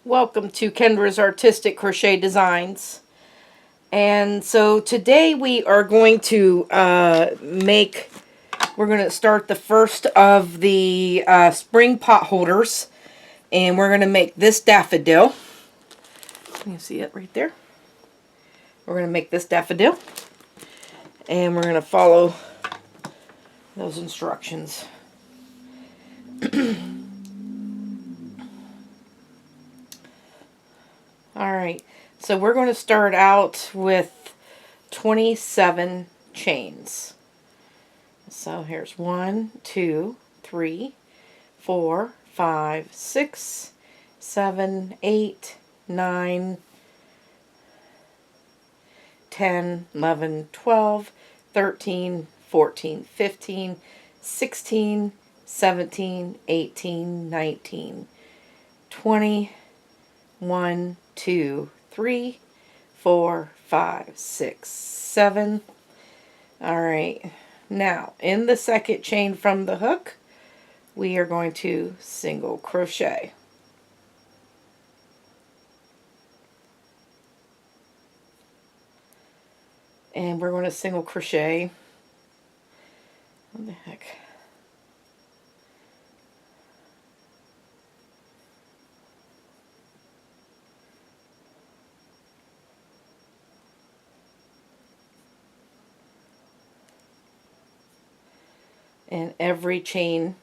Welcome to Kendra's Artistic Crochet Designs. And so today we are going to we're going to start the first of the spring pot holders. And we're going to make this daffodil. You see it right there? We're going to make this daffodil. And we're going to follow those instructions. Alright, so we're going to start out with 27 chains. So here's 1, 2, 3, 4, 5, 6, 7, 8, 9, 10, 11, 12, 13, 14, 15, 16, 17, 18, 19, 20, 1, 2, 3, 4, 5, 6, 7. Alright, now in the second chain from the hook, we are going to single crochet. And we're going to single crochet. What the heck? And every chain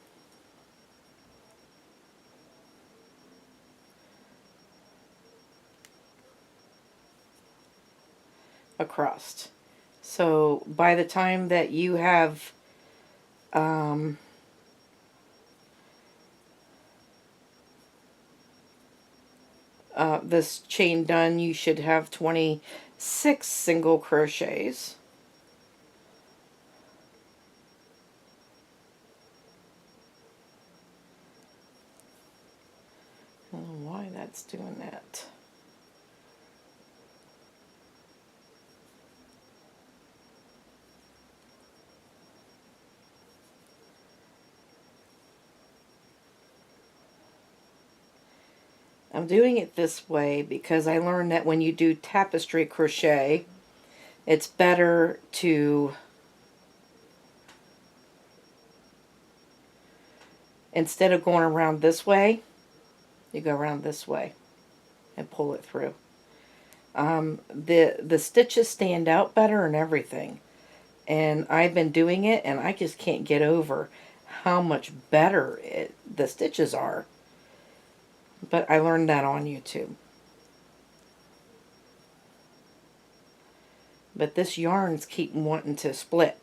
across. So by the time that you have this chain done, you should have 26 single crochets. I don't know why that's doing that. I'm doing it this way because I learned that when you do tapestry crochet, it's better to, instead of going around this way, you go around this way and pull it through. The stitches stand out better and everything. And I've been doing it and I just can't get over how much better the stitches are. But I learned that on YouTube. But this yarn's keep wanting to split.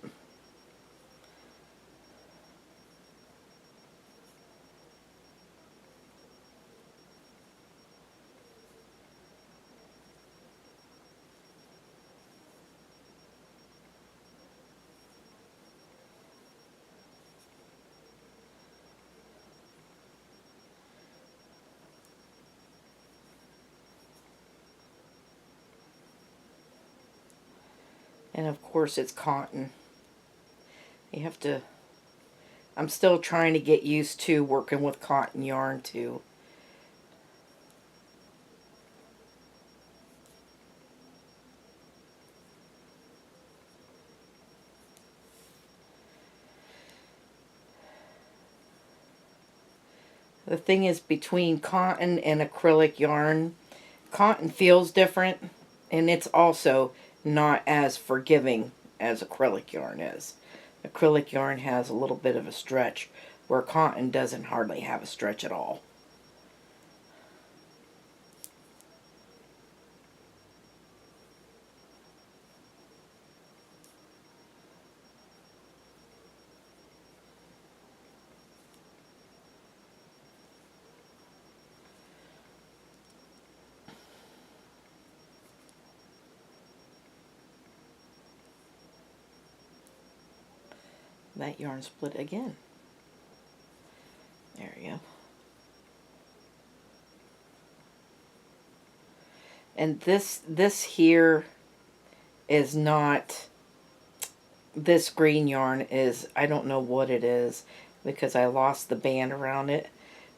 And of course it's cotton. You have to, I'm still trying to get used to working with cotton yarn too. The thing is, between cotton and acrylic yarn, cotton feels different, and it's also not as forgiving as acrylic yarn is. Acrylic yarn has a little bit of a stretch, where cotton doesn't hardly have a stretch at all. That yarn split again. There you go. And this here is not, this green yarn is, I don't know what it is because I lost the band around it,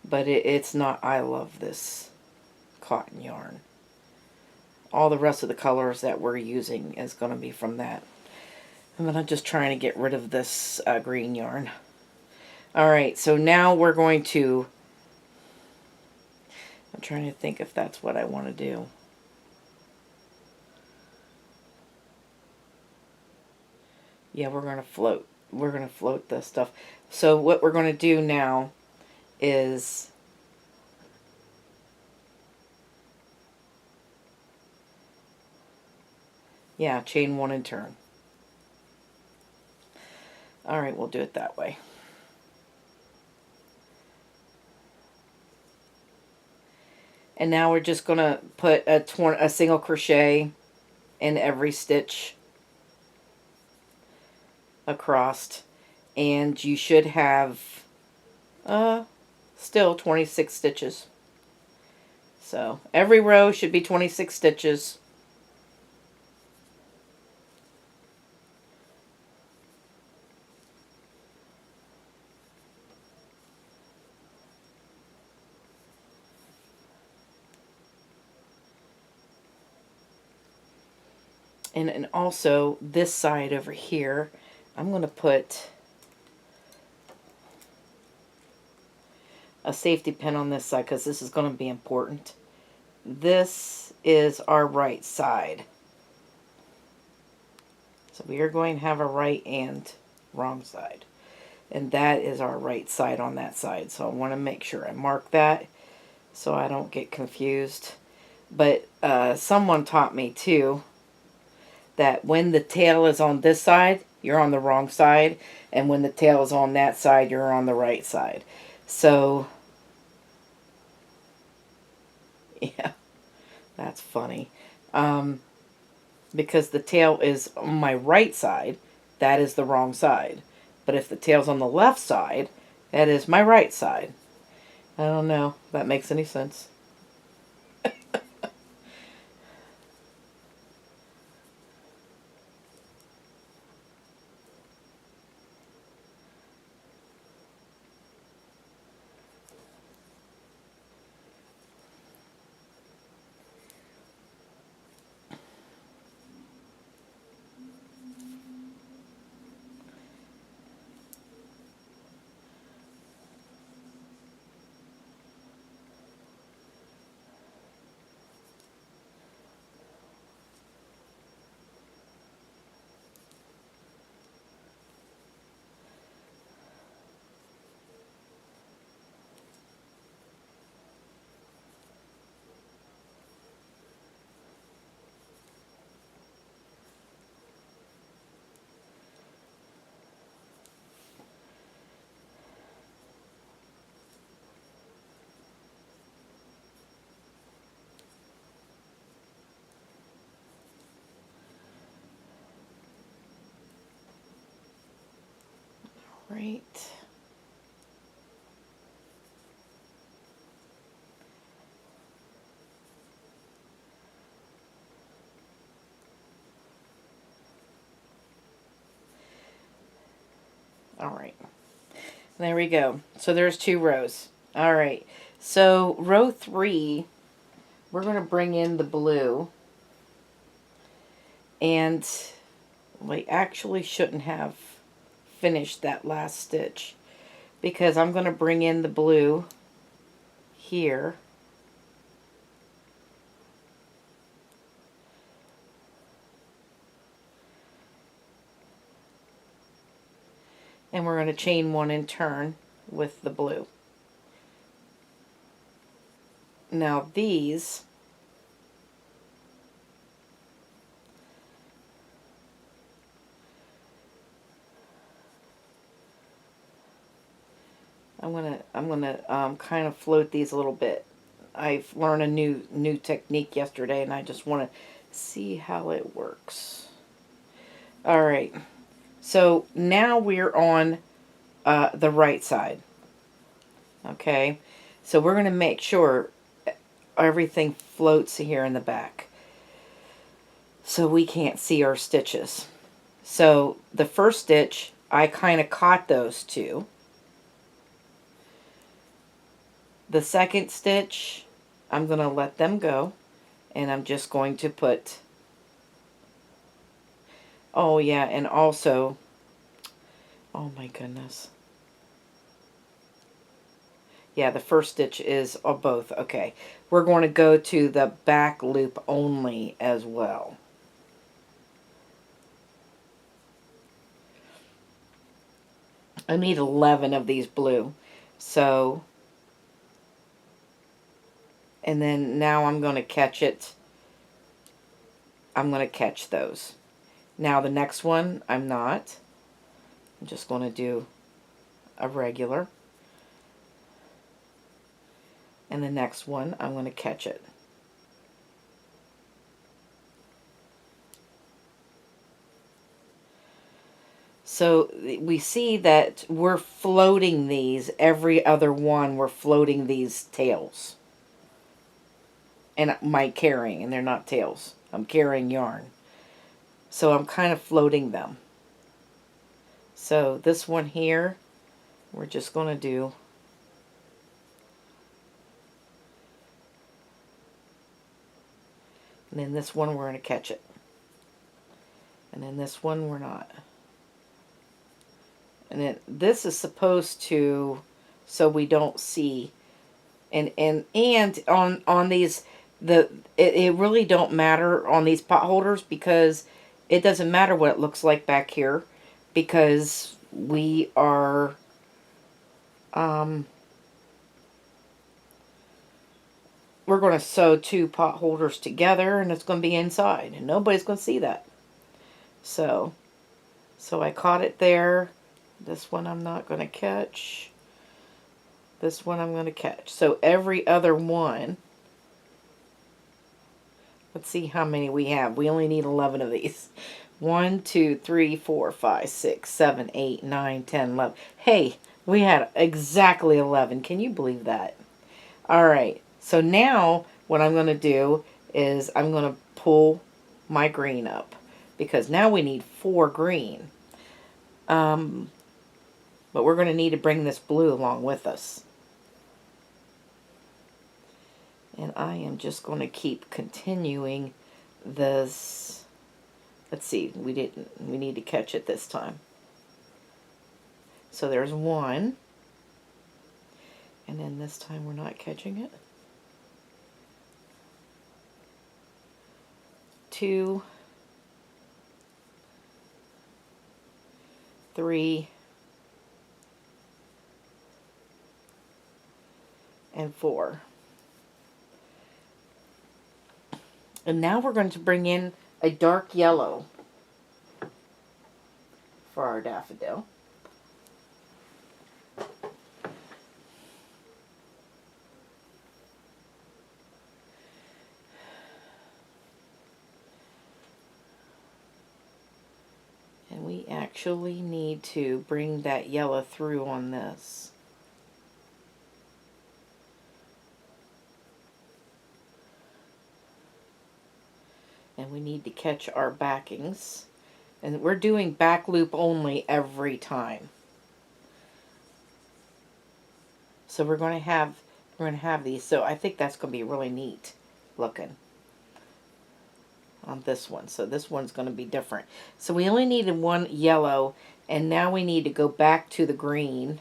but it's not, I love this. cotton yarn. All the rest of the colors that we're using is going to be from that. And then I'm just trying to get rid of this green yarn. Alright, so now we're going to, I'm trying to think if that's what I want to do. Yeah, we're going to float. We're going to float this stuff. So what we're going to do now is chain one and turn. Alright, we'll do it that way. And now we're just going to put a single crochet in every stitch across. And you should have still 26 stitches. So every row should be 26 stitches. And also this side over here, I'm going to put a safety pin on this side because this is going to be important. This is our right side. So we are going to have a right and wrong side. And that is our right side on that side. So I want to make sure I mark that so I don't get confused. But someone taught me too that when the tail is on this side, you're on the wrong side. And when the tail is on that side, you're on the right side. So, yeah, that's funny. Because the tail is on my right side, that is the wrong side. But if the tail's on the left side, that is my right side. I don't know if that makes any sense. Right. All right. There we go. So there's 2 rows. All right. So row 3, we're going to bring in the blue. And we actually shouldn't have finished that last stitch because I'm going to bring in the blue here. And we're going to chain 1 and turn with the blue. Now these I'm gonna kind of float these a little bit. I've learned a new technique yesterday, and I just want to see how it works. All right, so now we're on the right side. Okay, so we're going to make sure everything floats here in the back, so we can't see our stitches. So the first stitch, I kind of caught those 2. The second stitch, I'm going to let them go, and I'm just going to put, oh yeah, and also, oh my goodness. Yeah, the first stitch is both. Okay. We're going to go to the back loop only as well. I need 11 of these blue. So, and then now I'm going to catch it. I'm going to catch those. Now the next one, I'm not. I'm just going to do a regular. And the next one, I'm going to catch it. So we see that we're floating these, every other one, we're floating these tails. And my carrying, and they're not tails. I'm carrying yarn. So I'm kind of floating them. So this one here, we're just going to do and then this one we're going to catch it. And then this one we're not. And then this is supposed to, so we don't see, and on these, it really don't matter on these pot holders, because it doesn't matter what it looks like back here, because we are we're going to sew 2 pot holders together, and it's going to be inside, and nobody's going to see that. So I caught it there. This one I'm not going to catch. This one I'm going to catch. So every other one, let's see how many we have. We only need 11 of these. 1, 2, 3, 4, 5, 6, 7, 8, 9, 10, 11. Hey, we had exactly 11. Can you believe that? All right. So now what I'm going to do is I'm going to pull my green up, because now we need 4 green. But we're going to need to bring this blue along with us. And I am just going to keep continuing this. Let's see, we need to catch it this time. So there's 1. And then this time we're not catching it. 2, 3, and 4. And now we're going to bring in a dark yellow for our daffodil. And we actually need to bring that yellow through on this. And we need to catch our backings. And we're doing back loop only every time. So we're going to have these. So I think that's going to be really neat looking on this one. So this one's going to be different. So we only needed 1 yellow, and now we need to go back to the green.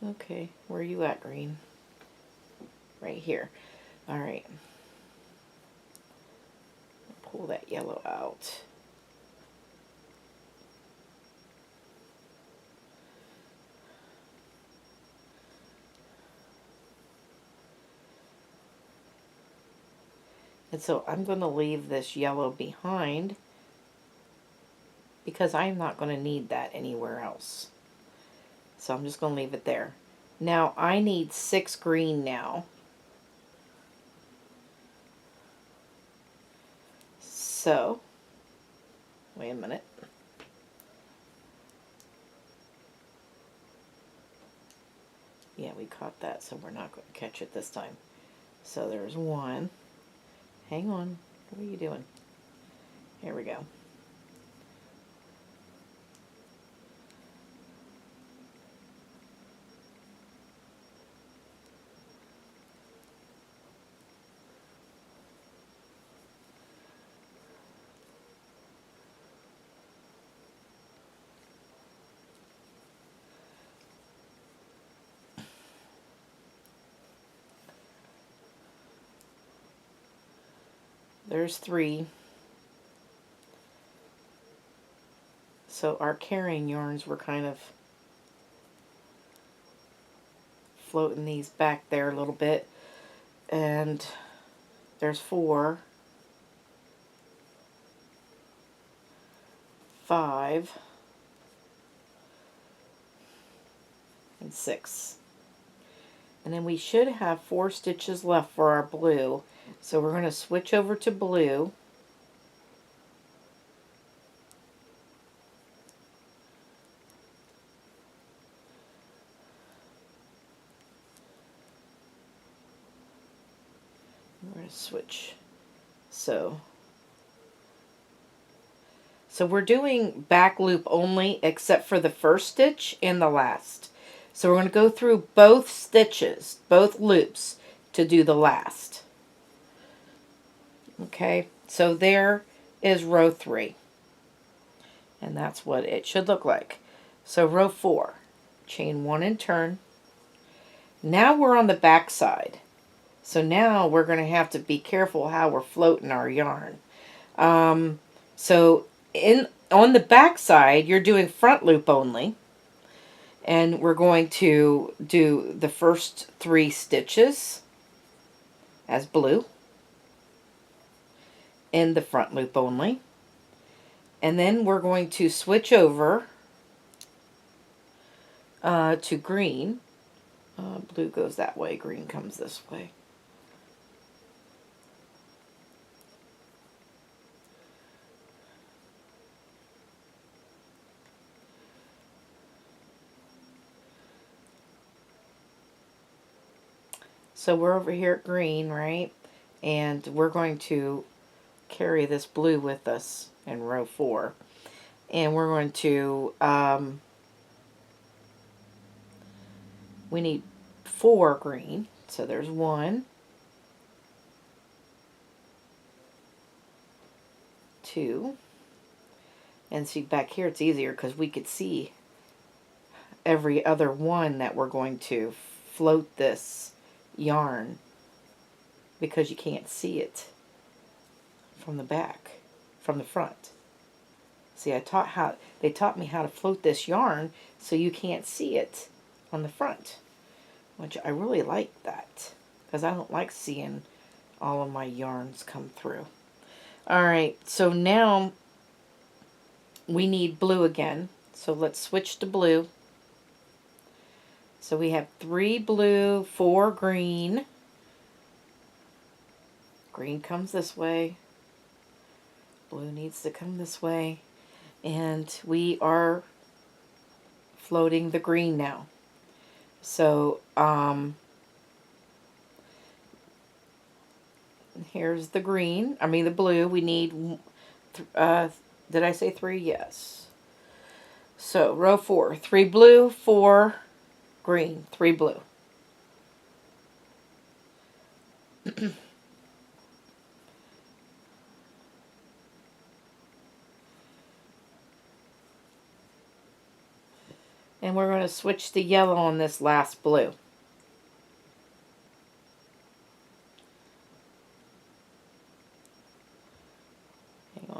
Okay, where are you at, green? Right here. All right. Pull that yellow out. And so I'm going to leave this yellow behind, because I'm not going to need that anywhere else. So I'm just going to leave it there. Now I need 6 green now. So, wait a minute. Yeah, we caught that, so we're not going to catch it this time. So there's 1. Hang on. What are you doing? Here we go. there's 3. So our carrying yarns were kind of floating these back there a little bit. And there's 4, 5, and 6. And then we should have 4 stitches left for our blue. So we're going to switch over to blue. We're going to switch. So we're doing back loop only except for the first stitch and the last. So we're going to go through both stitches, both loops, to do the last. Okay, so there is row 3. And that's what it should look like. So row 4, chain 1 and turn. Now we're on the back side. So now we're going to have to be careful how we're floating our yarn. So on the back side, you're doing front loop only. And we're going to do the first 3 stitches as blue in the front loop only. And then we're going to switch over to green. Blue goes that way, green comes this way. So we're over here at green, right? And we're going to carry this blue with us in row 4. And we're going to, we need 4 green. So there's 1, 2. And see, back here it's easier because we could see every other one that we're going to float this yarn, because you can't see it from the back, from the front. See, they taught me how to float this yarn so you can't see it on the front, which I really like that, because I don't like seeing all of my yarns come through. Alright, so now we need blue again, so let's switch to blue. So we have 3 blue, 4 green. Green comes this way. Blue needs to come this way. And we are floating the green now. So, here's the green. I mean the blue. We need, did I say 3? Yes. So, row 4. 3 blue, 4 green, 3 blue. And we're going to switch to yellow on this last blue. Hang on. I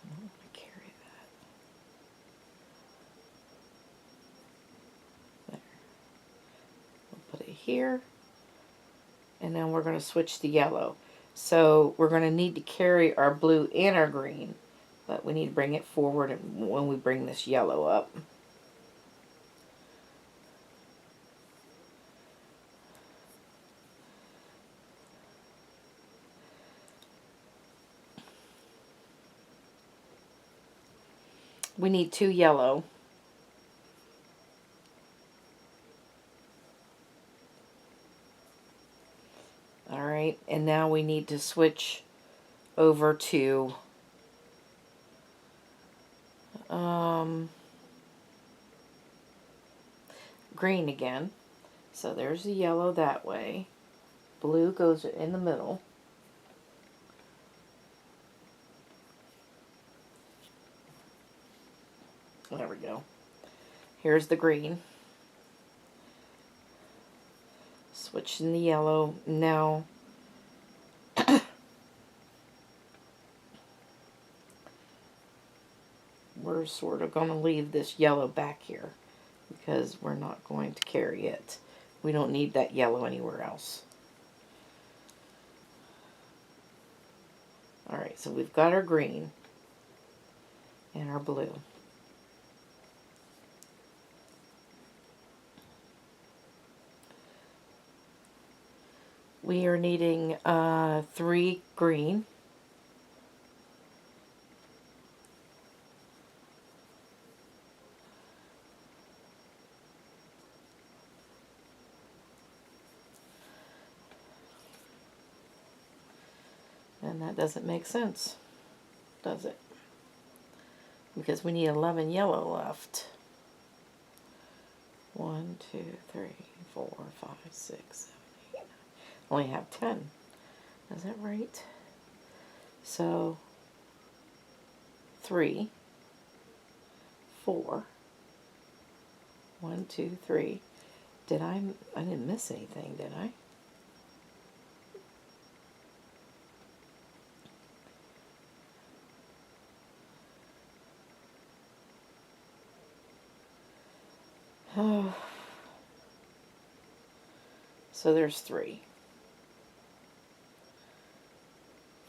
don't want to carry that. There. We'll put it here. And then we're going to switch to yellow. So we're going to need to carry our blue and our green. But we need to bring it forward when we bring this yellow up. We need 2 yellow. Alright, and now we need to switch over to green again. So there's the yellow that way. Blue goes in the middle. There we go. Here's the green. Switching the yellow. Now we're sort of going to leave this yellow back here because we're not going to carry it. We don't need that yellow anywhere else. Alright, so we've got our green and our blue. We are needing 3 green. And that doesn't make sense, does it? Because we need 11 yellow left. 1, 2, 3, 4, 5, 6, 7, 8, 9. Only have 10. Is that right? So 3, 4, 1, 2, 3. I didn't miss anything, did I? Oh. So there's 3.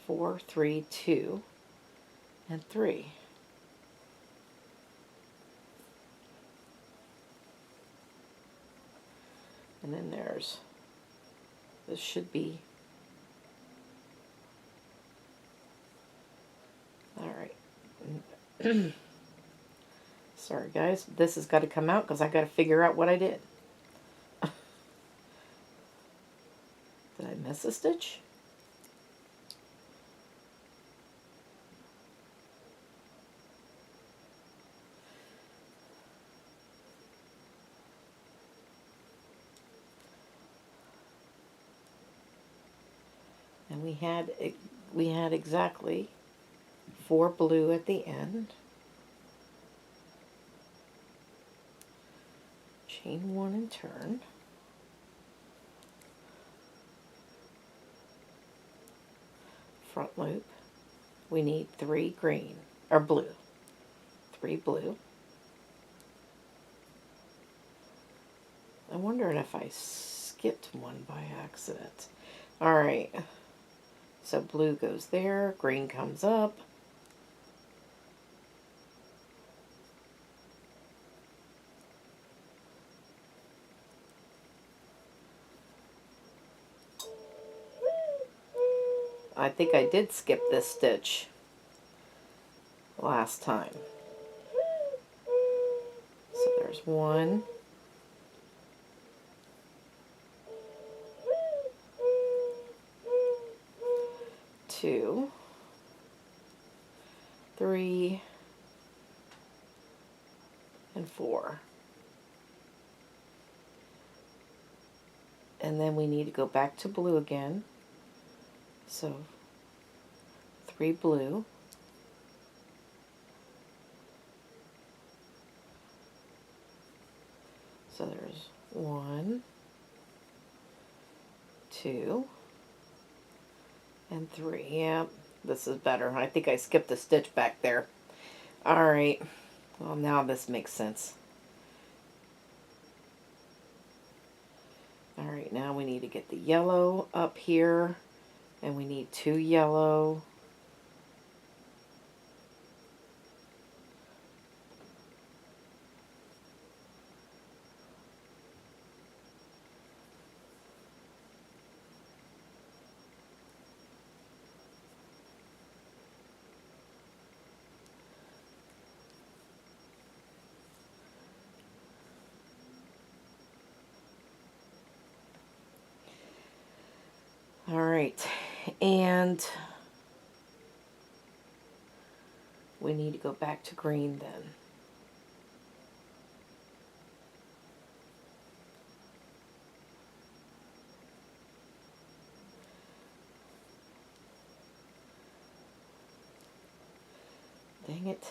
4, 3, 2, and 3. And then this should be, alright. Sorry guys, this has got to come out because I got to figure out what I did. Did I miss a stitch? And we had exactly 4 blue at the end. Chain 1 and turn. Front loop. We need 3 green, or blue. 3 blue. I'm wondering if I skipped one by accident. Alright. So blue goes there, green comes up. I think I did skip this stitch last time. So there's 1, 2, 3, and 4. And then we need to go back to blue again. So 3 blue. So there's 1, 2, and 3. Yep, this is better. I think I skipped a stitch back there. Alright, well now this makes sense. Alright, now we need to get the yellow up here, and we need 2 yellow. Alright, and we need to go back to green then. Dang it.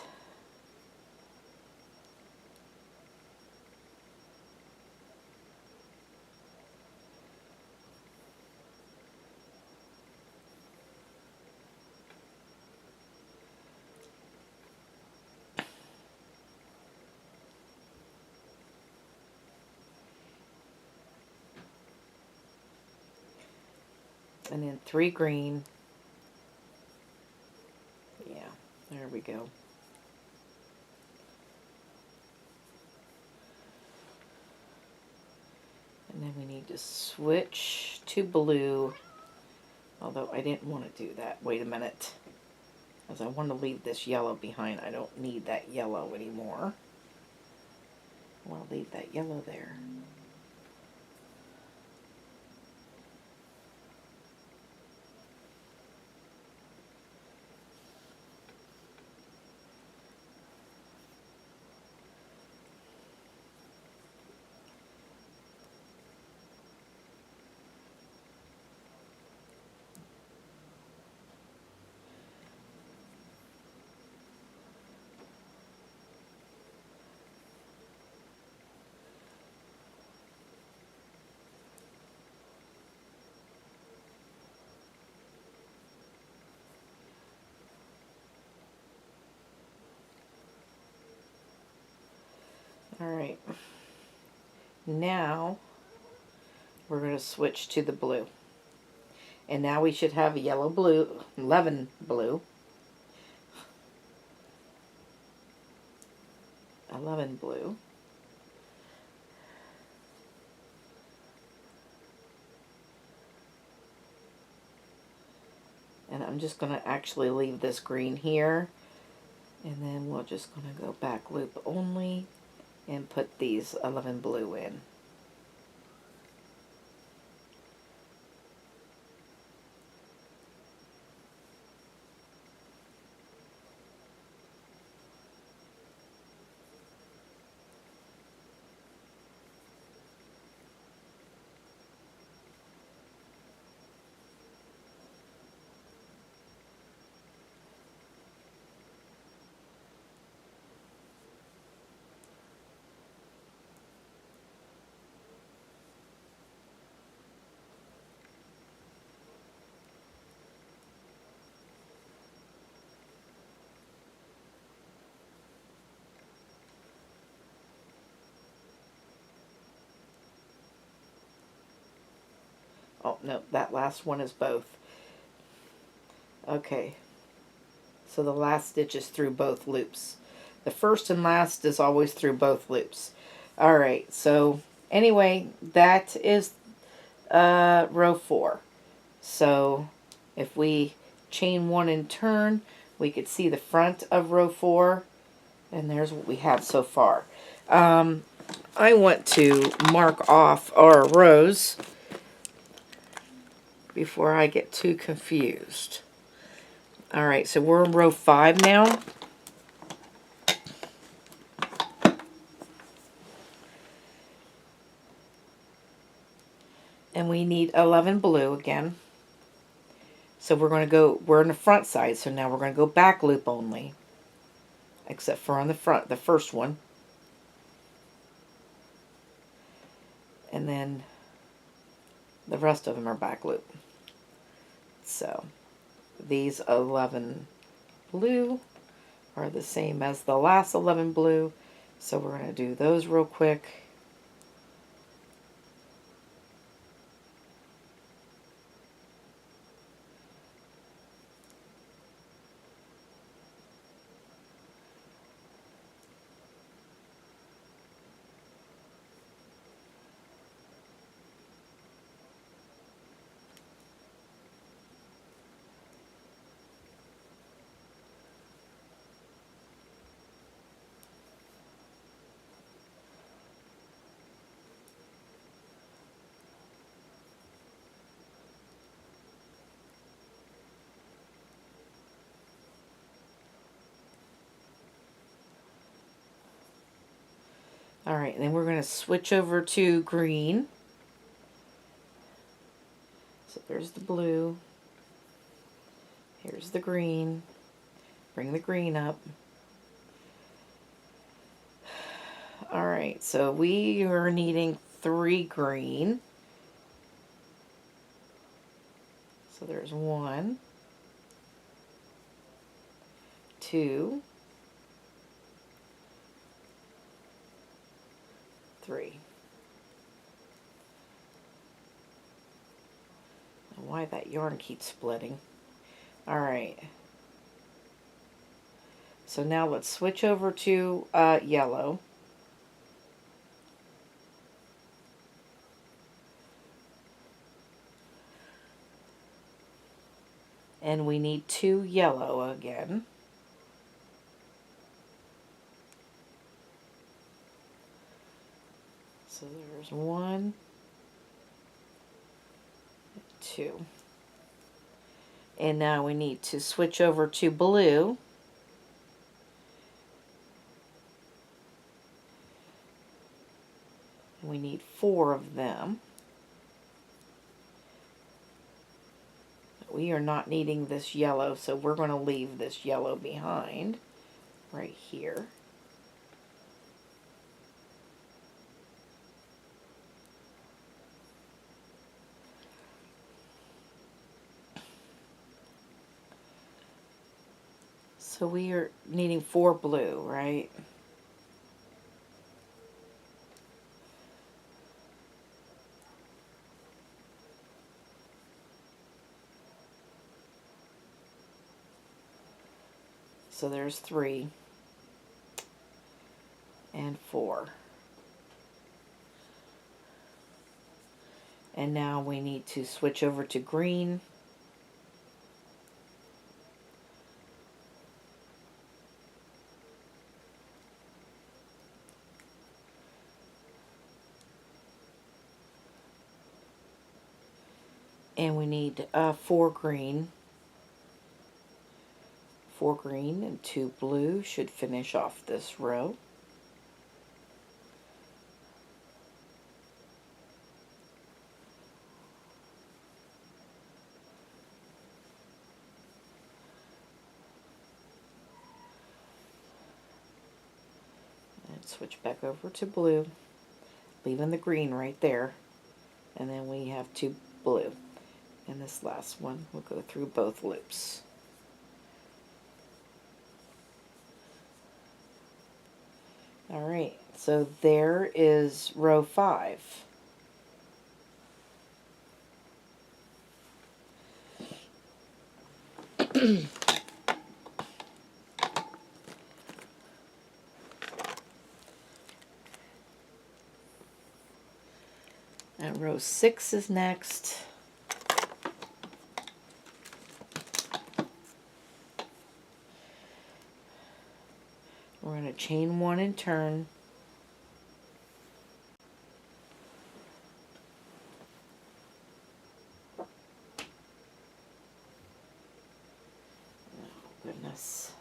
And then 3 green. Yeah, there we go. And then we need to switch to blue. Although I didn't want to do that. Wait a minute. Because I want to leave this yellow behind. I don't need that yellow anymore. Well, I'll leave that yellow there. Alright. Now we're going to switch to the blue. And now we should have a yellow blue, 11 blue. 11 blue. And I'm just going to actually leave this green here. And then we're just going to go back loop only and put these 11 blue in. Oh, no, that last one is both. Okay, so the last stitch is through both loops. The first and last is always through both loops. Alright, so anyway, that is row 4. So if we chain 1 and turn, we could see the front of row 4, and there's what we have so far. I want to mark off our rows before I get too confused. Alright, so we're in row 5 now. And we need 11 blue again. So we're going to go, we're on the front side, so now we're going to go back loop only. Except for on the front, the first one. And then the rest of them are back loop. So these 11 blue are the same as the last 11 blue. So we're going to do those real quick. Alright, and then we're going to switch over to green. So there's the blue. Here's the green. Bring the green up. Alright, so we are needing 3 green. So there's 1, 2, 3. why that yarn keeps splitting. Alright. So now let's switch over to yellow. And we need 2 yellow again. So there's 1, 2. And now we need to switch over to blue. We need 4 of them. We are not needing this yellow, so we're going to leave this yellow behind right here. So we are needing 4 blue, right? So there's 3 and 4. And now we need to switch over to green. And we need 4 green. 4 green and 2 blue should finish off this row. And switch back over to blue, leaving the green right there. And then we have 2 blue. And this last one will go through both loops. Alright, so there is row 5. And row 6 is next. We're going to chain 1 and turn. Oh, goodness.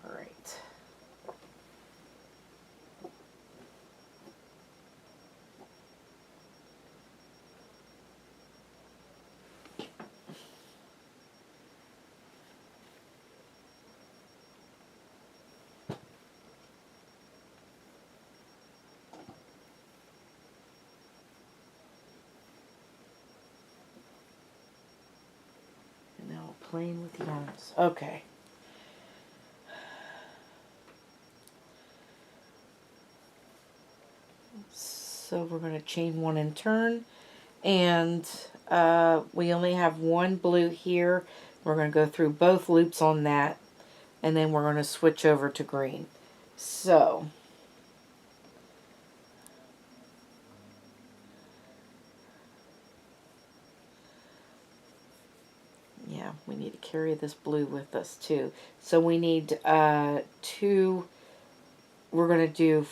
Alright. And now playing with yarns. Okay. So we're going to chain 1 and turn, and we only have 1 blue here. We're going to go through both loops on that, and then we're going to switch over to green. So yeah, we need to carry this blue with us too. So we need 2. We're going to do,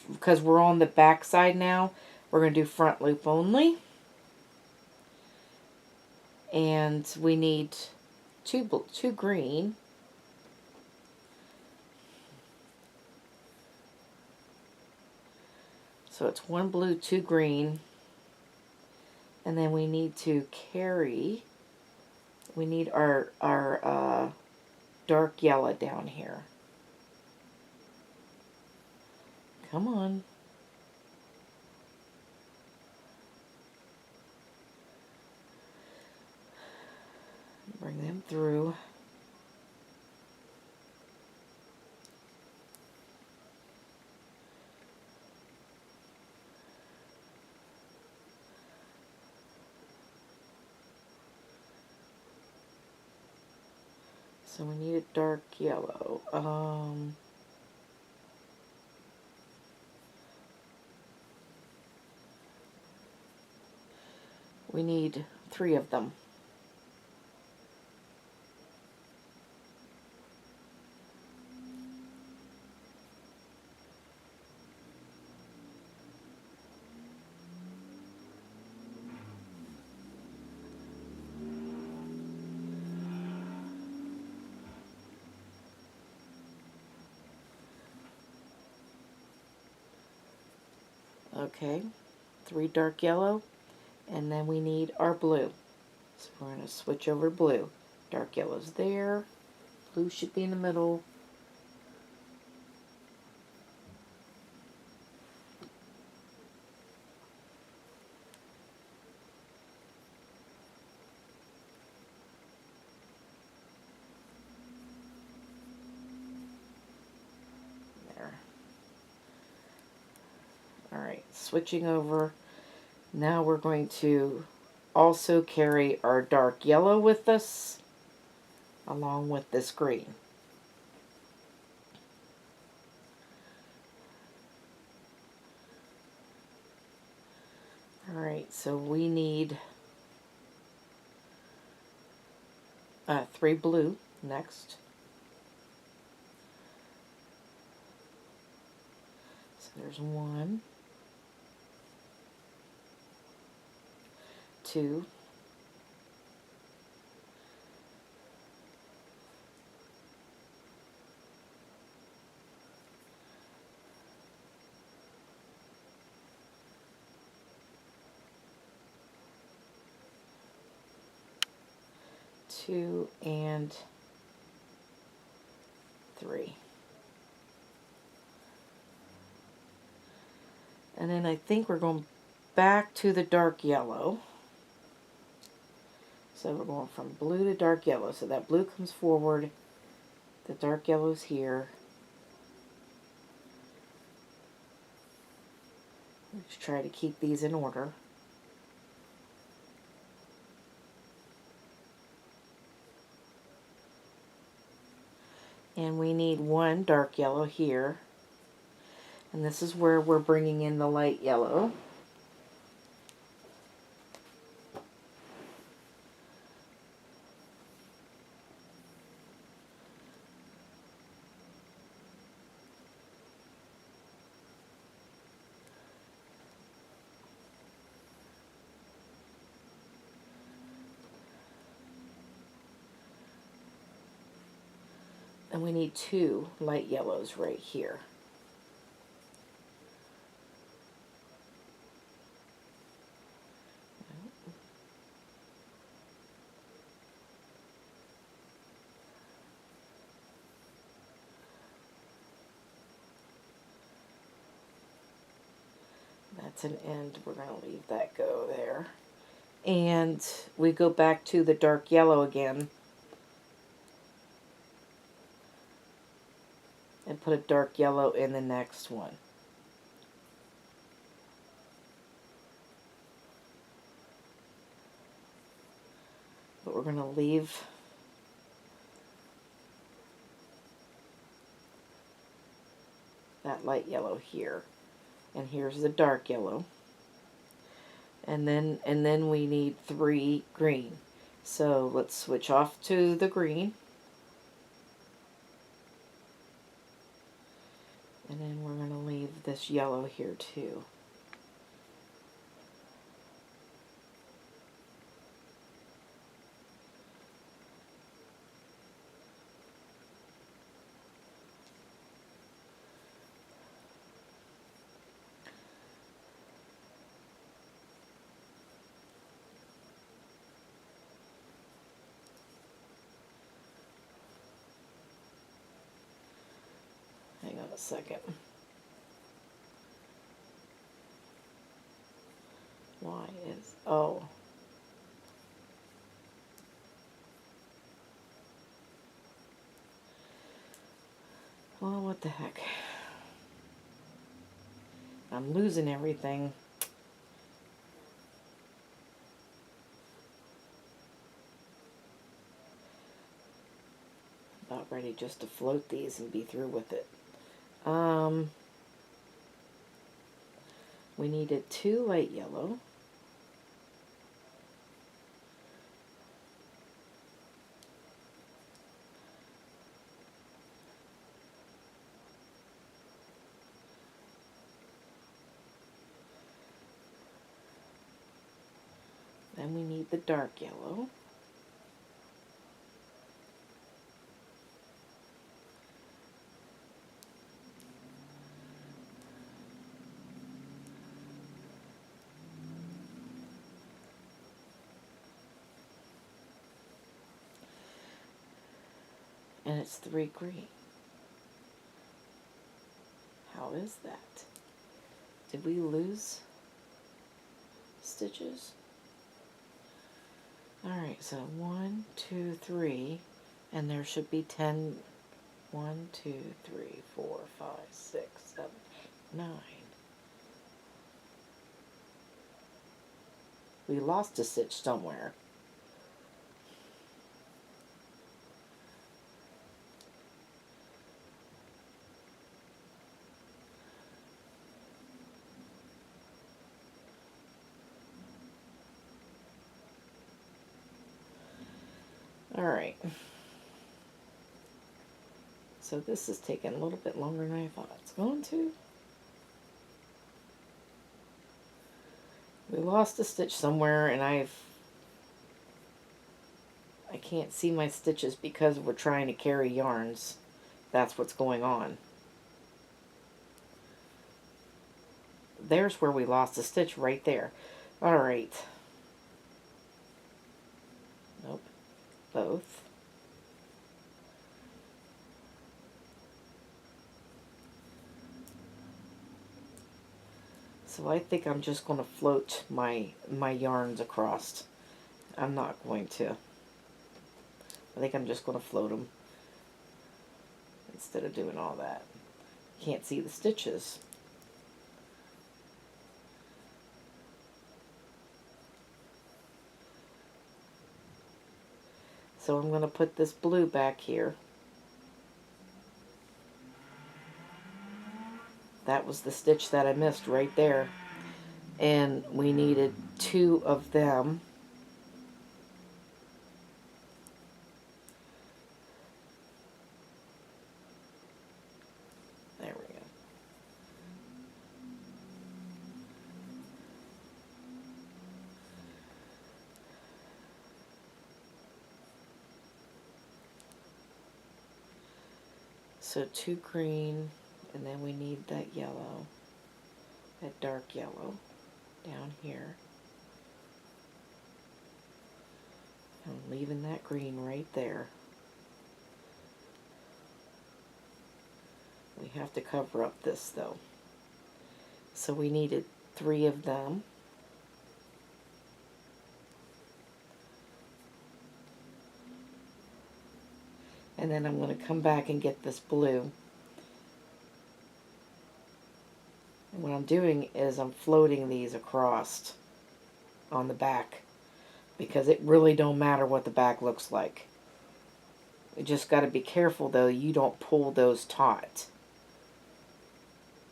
because we're on the back side now, we're going to do front loop only. And we need 2 green. So it's 1 blue, 2 green, and then we need to carry, we need our dark yellow down here. Come on. Bring them through. So we need a dark yellow. We need 3 of them. Okay, 3 dark yellow, and then we need our blue. So we're going to switch over blue. Dark yellow's there, blue should be in the middle. There. Alright, switching over. Now we're going to also carry our dark yellow with us, along with this green. Alright, so we need 3 blue next. So there's 1, 2, 2 and 3. And then I think we're going back to the dark yellow. So we're going from blue to dark yellow. So that blue comes forward, the dark yellow's here. Let's try to keep these in order. And we need 1 dark yellow here. And this is where we're bringing in the light yellow. And we need 2 light yellows right here. That's an end. We're going to leave that go there. And we go back to the dark yellow again. And put a dark yellow in the next one. But we're going to leave that light yellow here. And here's the dark yellow. And then we need 3 green. So let's switch off to the green. And then we're going to leave this yellow here too. second. Why is, oh. Well, what the heck. I'm losing everything. About ready just to float these and be through with it. We needed 2 light yellow. Then we need the dark yellow. And it's 3 green. How is that? Did we lose stitches? Alright, so 1, 2, 3, and there should be 10. 1, 2, 3, 4, 5, 6, 7, 9. We lost a stitch somewhere. Alright. So this is taking a little bit longer than I thought it's going to. We lost a stitch somewhere, and I can't see my stitches because we're trying to carry yarns. That's what's going on. There's where we lost a stitch, right there. Alright. Nope. Both. So I think I'm just going to float my yarns across. I'm not going to. I think I'm just going to float them instead of doing all that. Can't see the stitches. So I'm going to put this blue back here. That was the stitch that I missed right there. And we needed 2 of them. There we go. So 2 green, and then we need that yellow, that dark yellow down here. I'm leaving that green right there. We have to cover up this though. So we needed 3 of them. And then I'm going to come back and get this blue. And what I'm doing is I'm floating these across on the back, because it really don't matter what the back looks like. You just got to be careful though you don't pull those taut.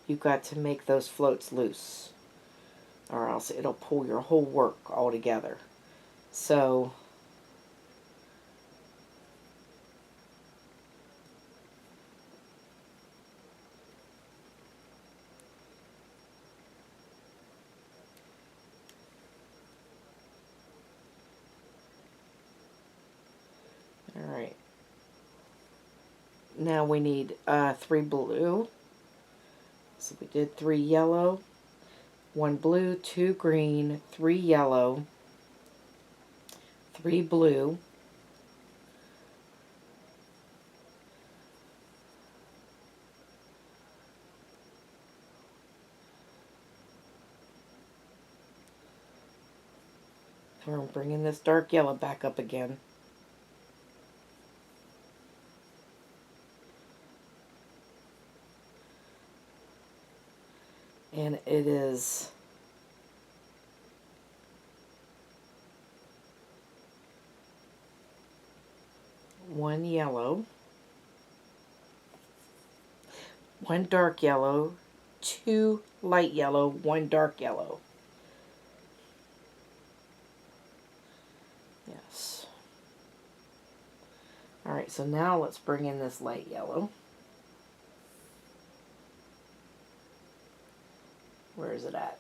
You've got to make those floats loose, or else it'll pull your whole work all together. So alright. Now we need 3 blue. So we did 3 yellow, 1 blue, 2 green, 3 yellow, 3 blue, We're bringing this dark yellow back up again. And it is one yellow, one dark yellow, two light yellow, one dark yellow. Yes. Alright, so now let's bring in this light yellow. Where is it at?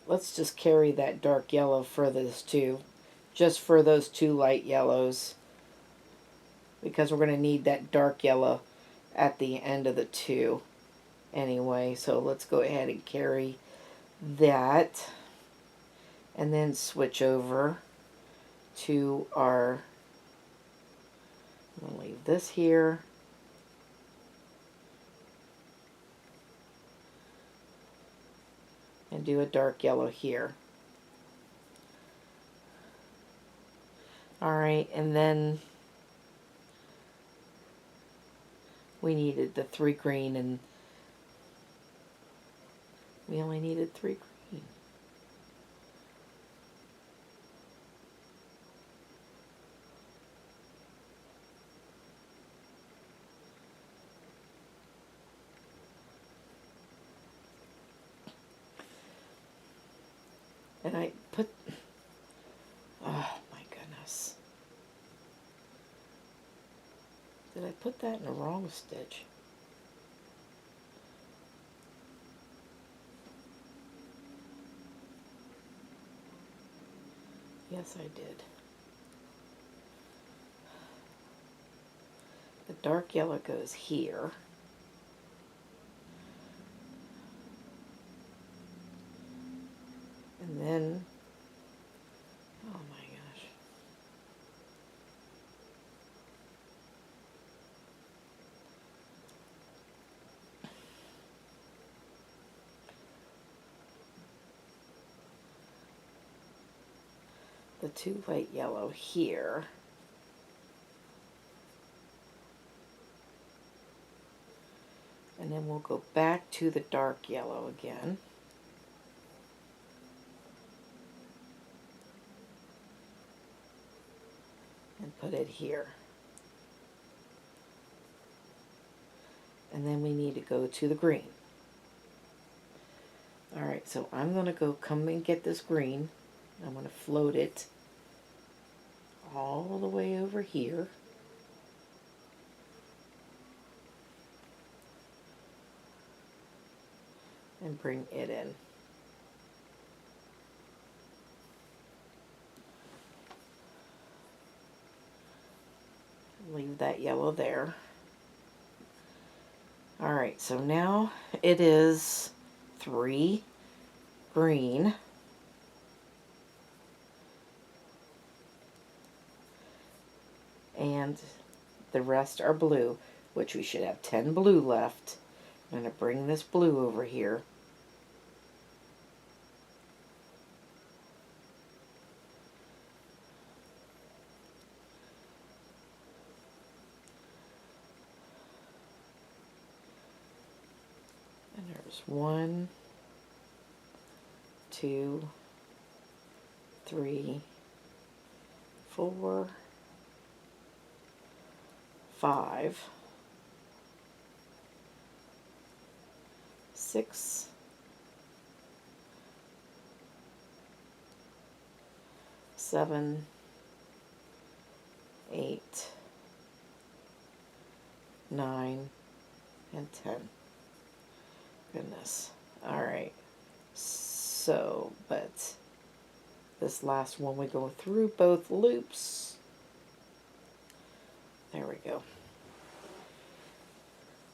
Let's just carry that dark yellow for this too. Just for those two light yellows. Because we're going to need that dark yellow at the end of the two anyway. So let's go ahead and carry that. And then switch over to our, I'm going to leave this here. And do a dark yellow here. Alright, and then we needed the 3 green, and we only needed 3 green. And I put, oh my goodness. Did I put that in the wrong stitch? Yes, I did. The dark yellow goes here. And then, oh my gosh. The 2 light yellow here. And then we'll go back to the dark yellow again. And put it here. And then we need to go to the green. Alright, so I'm going to come and get this green. I'm going to float it all the way over here. And bring it in. Leave that yellow there. Alright, so now it is 3 green. And the rest are blue, which we should have 10 blue left. I'm going to bring this blue over here. And there's 1, 2, 3, 4, 5, 6, 7, 8, 9, and 10. Goodness. Alright. So, but this last one we go through both loops. There we go.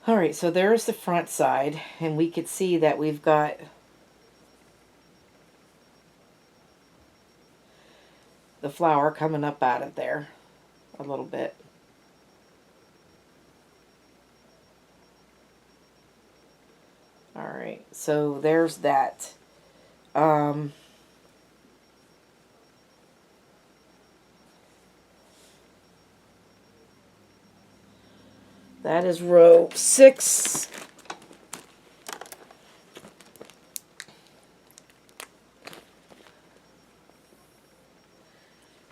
Alright, so there's the front side, and we could see that we've got the flower coming up out of there a little bit. Alright, so there's that. That is row 6.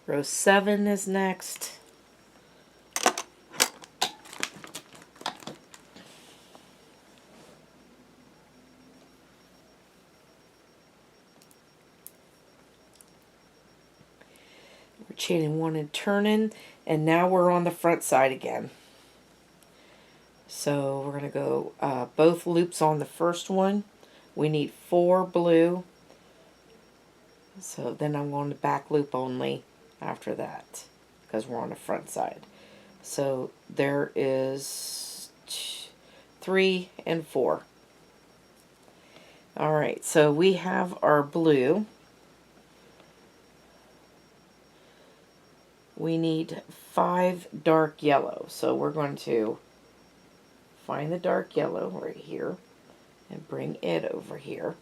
Row 7 is next. We're chaining 1 and turning, and now we're on the front side again. So we're going to go both loops on the first one. We need 4 blue. So then I'm going to back loop only after that, because we're on the front side. So there is 3 and 4. Alright, so we have our blue. We need 5 dark yellow. So we're going to find the dark yellow right here and bring it over here.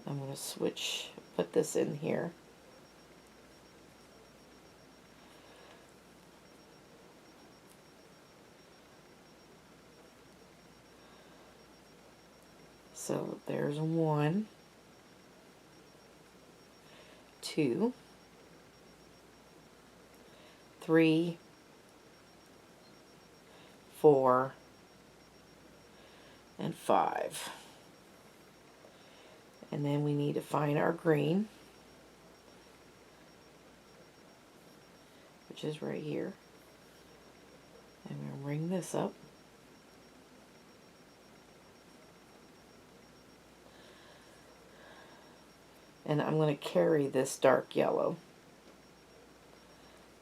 I'm going to switch, put this in here. So there's 1, 2, 3, 4, and 5. And then we need to find our green, which is right here. And we're going to ring this up. And I'm going to carry this dark yellow,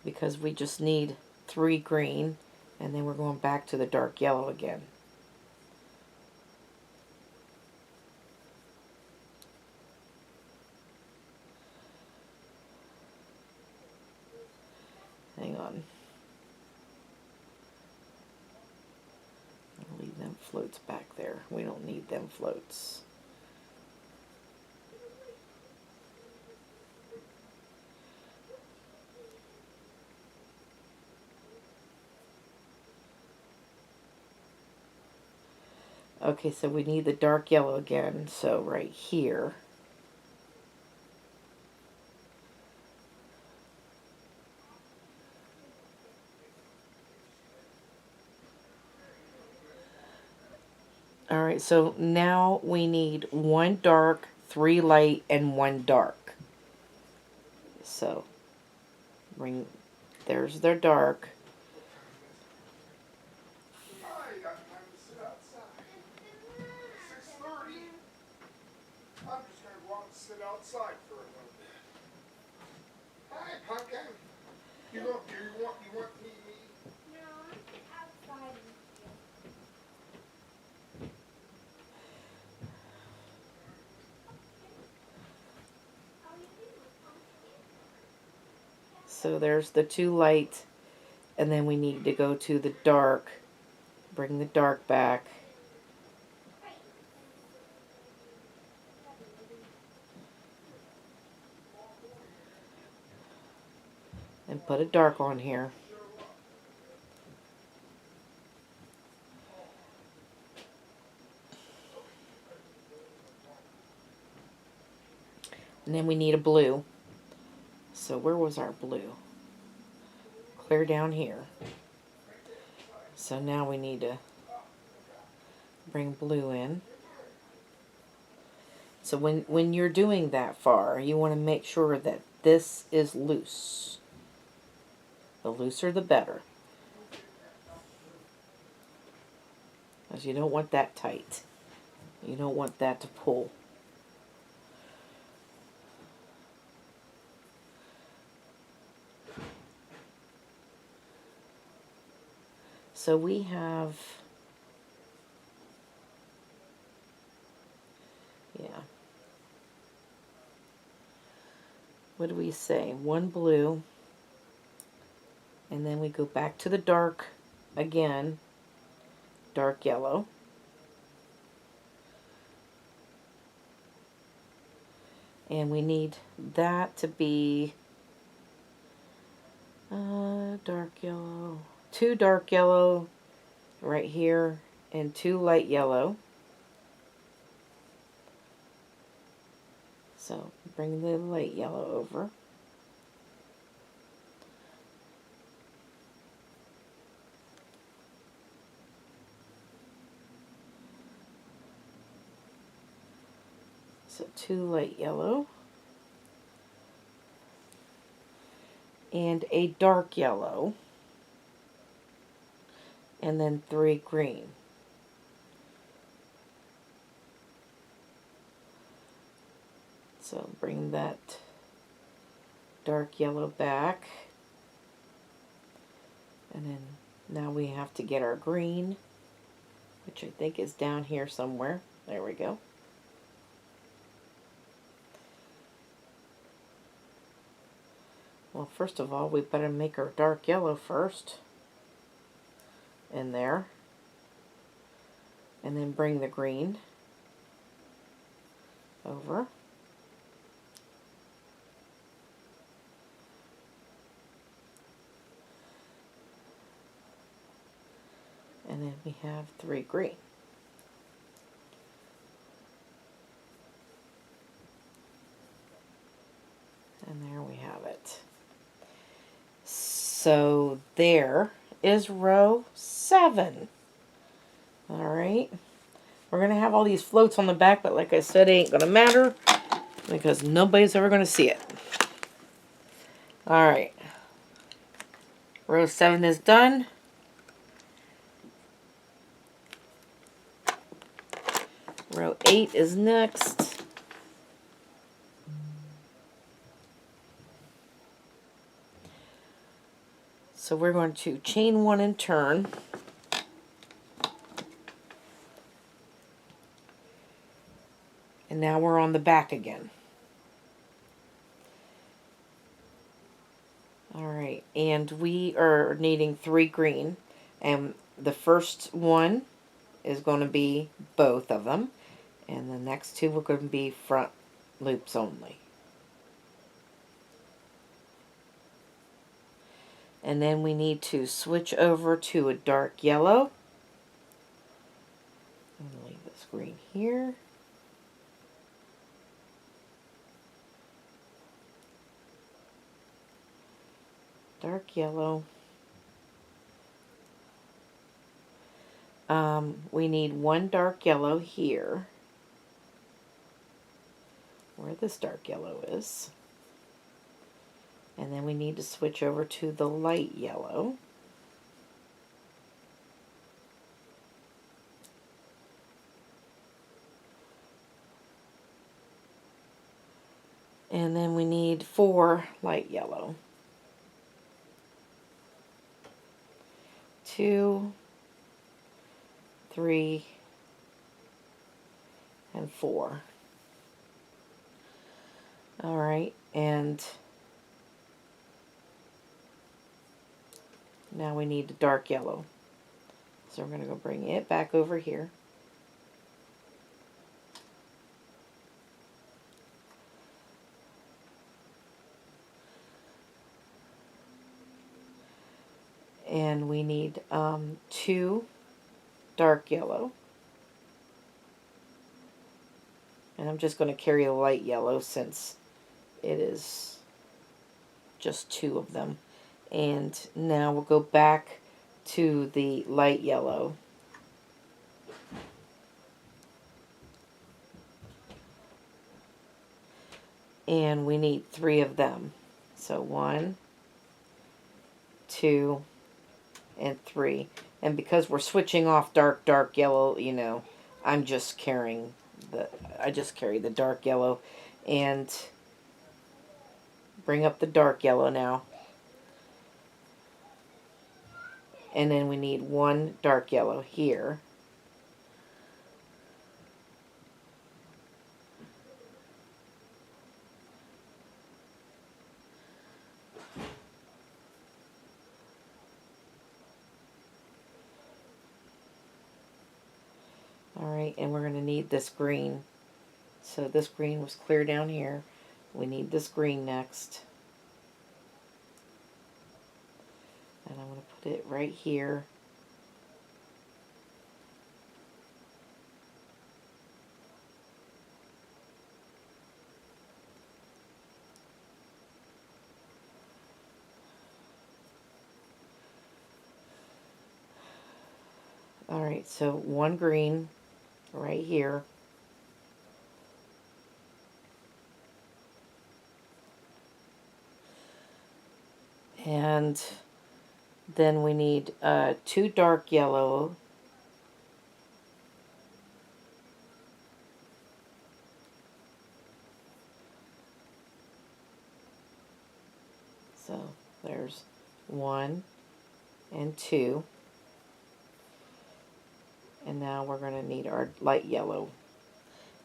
because we just need 3 green, and then we're going back to the dark yellow again. Hang on. I'll leave them floats back there. We don't need them floats. Okay, so we need the dark yellow again, so right here. Alright, so now we need 1 dark, 3 light, and 1 dark. So, there's their dark. Outside for a little bit. Hi, pumpkin. You want me? No, I'm outside. So there's the 2 light, and then we need to go to the dark. Bring the dark back. And put a dark on here. And then we need a blue. So where was our blue? Clear down here. So now we need to bring blue in. So when you're doing that far, you want to make sure that this is loose. The looser the better, because you don't want that tight. You don't want that to pull. So we have, yeah. What do we say? One blue. And then we go back to the dark again. Dark yellow. And we need that to be dark yellow. 2 dark yellow right here and 2 light yellow. So bring the light yellow over. So 2 light yellow. And a dark yellow. And then 3 green. So bring that dark yellow back. And then now we have to get our green, which I think is down here somewhere. There we go. Well, first of all, we better make our dark yellow first. In there. And then bring the green over. And then we have 3 green. And there we have it. So there is row 7. Alright. We're going to have all these floats on the back, but like I said, it ain't going to matter because nobody's ever going to see it. Alright. Row 7 is done. Row 8 is next. So we're going to chain 1 and turn. And now we're on the back again. Alright, and we are needing 3 green. And the first one is going to be both of them. And the next 2 are going to be front loops only. And then we need to switch over to a dark yellow. I'm going to leave this green here. Dark yellow. We need 1 dark yellow here, where this dark yellow is. And then we need to switch over to the light yellow. And then we need 4 light yellow. 2, 3, and 4. Alright, and now we need a dark yellow. So we're going to go bring it back over here. And we need 2 dark yellow. And I'm just going to carry the light yellow since it is just 2 of them. And now we'll go back to the light yellow. And we need 3 of them. So 1, 2, and 3. And because we're switching off dark yellow, you know, I'm just carrying I just carry the dark yellow, and bring up the dark yellow now. And then we need one dark yellow here. Alright, and we're going to need this green. So this green was clear down here. We need this green next. And I'm going to put it right here. Alright, so one green right here. And then we need two dark yellow. So there's one and two. And now we're going to need our light yellow.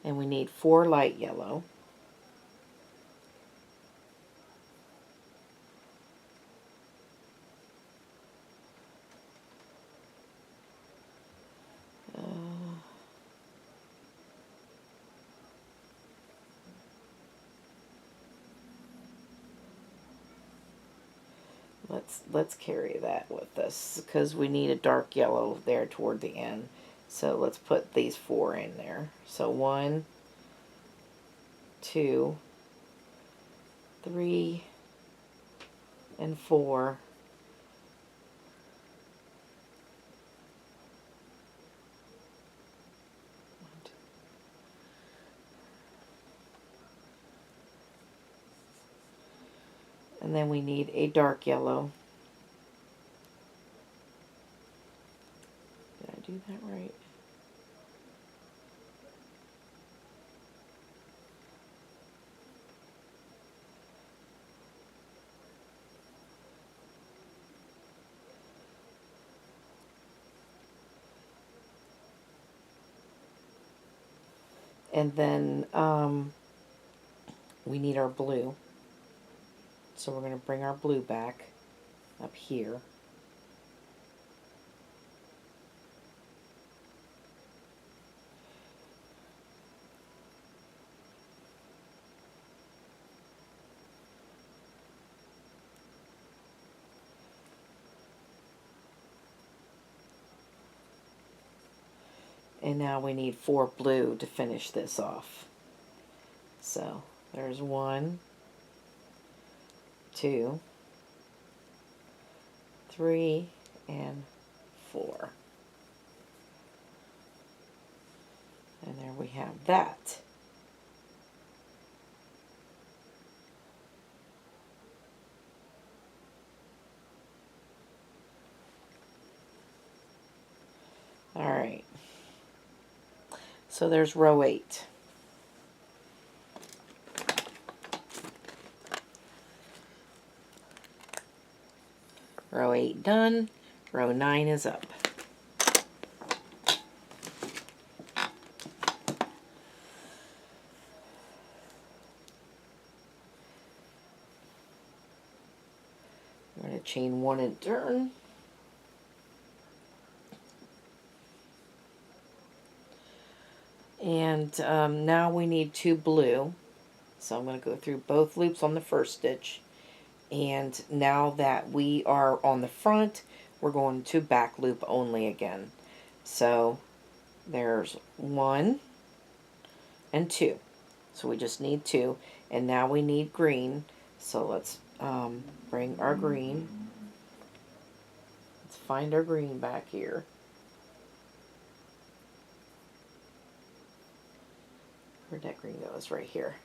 And we need 4 light yellow. Let's carry that with us because we need a dark yellow there toward the end. So let's put these 4 in there. So 1, 2, 3, and 4. And then we need a dark yellow. Did I do that right? And then we need our blue. So we're going to bring our blue back up here. And now we need 4 blue to finish this off. So there's 1, 2, 3, and 4. And there we have that. Alright. So there's row 8. Row 8 done. Row 9 is up. I'm going to chain 1 and turn. And now we need 2 blue. So I'm going to go through both loops on the first stitch. And now that we are on the front, we're going to back loop only again. So there's 1 and 2. So we just need 2. And now we need green. So let's bring our green. Let's find our green back here. Where'd that green go? It's right here.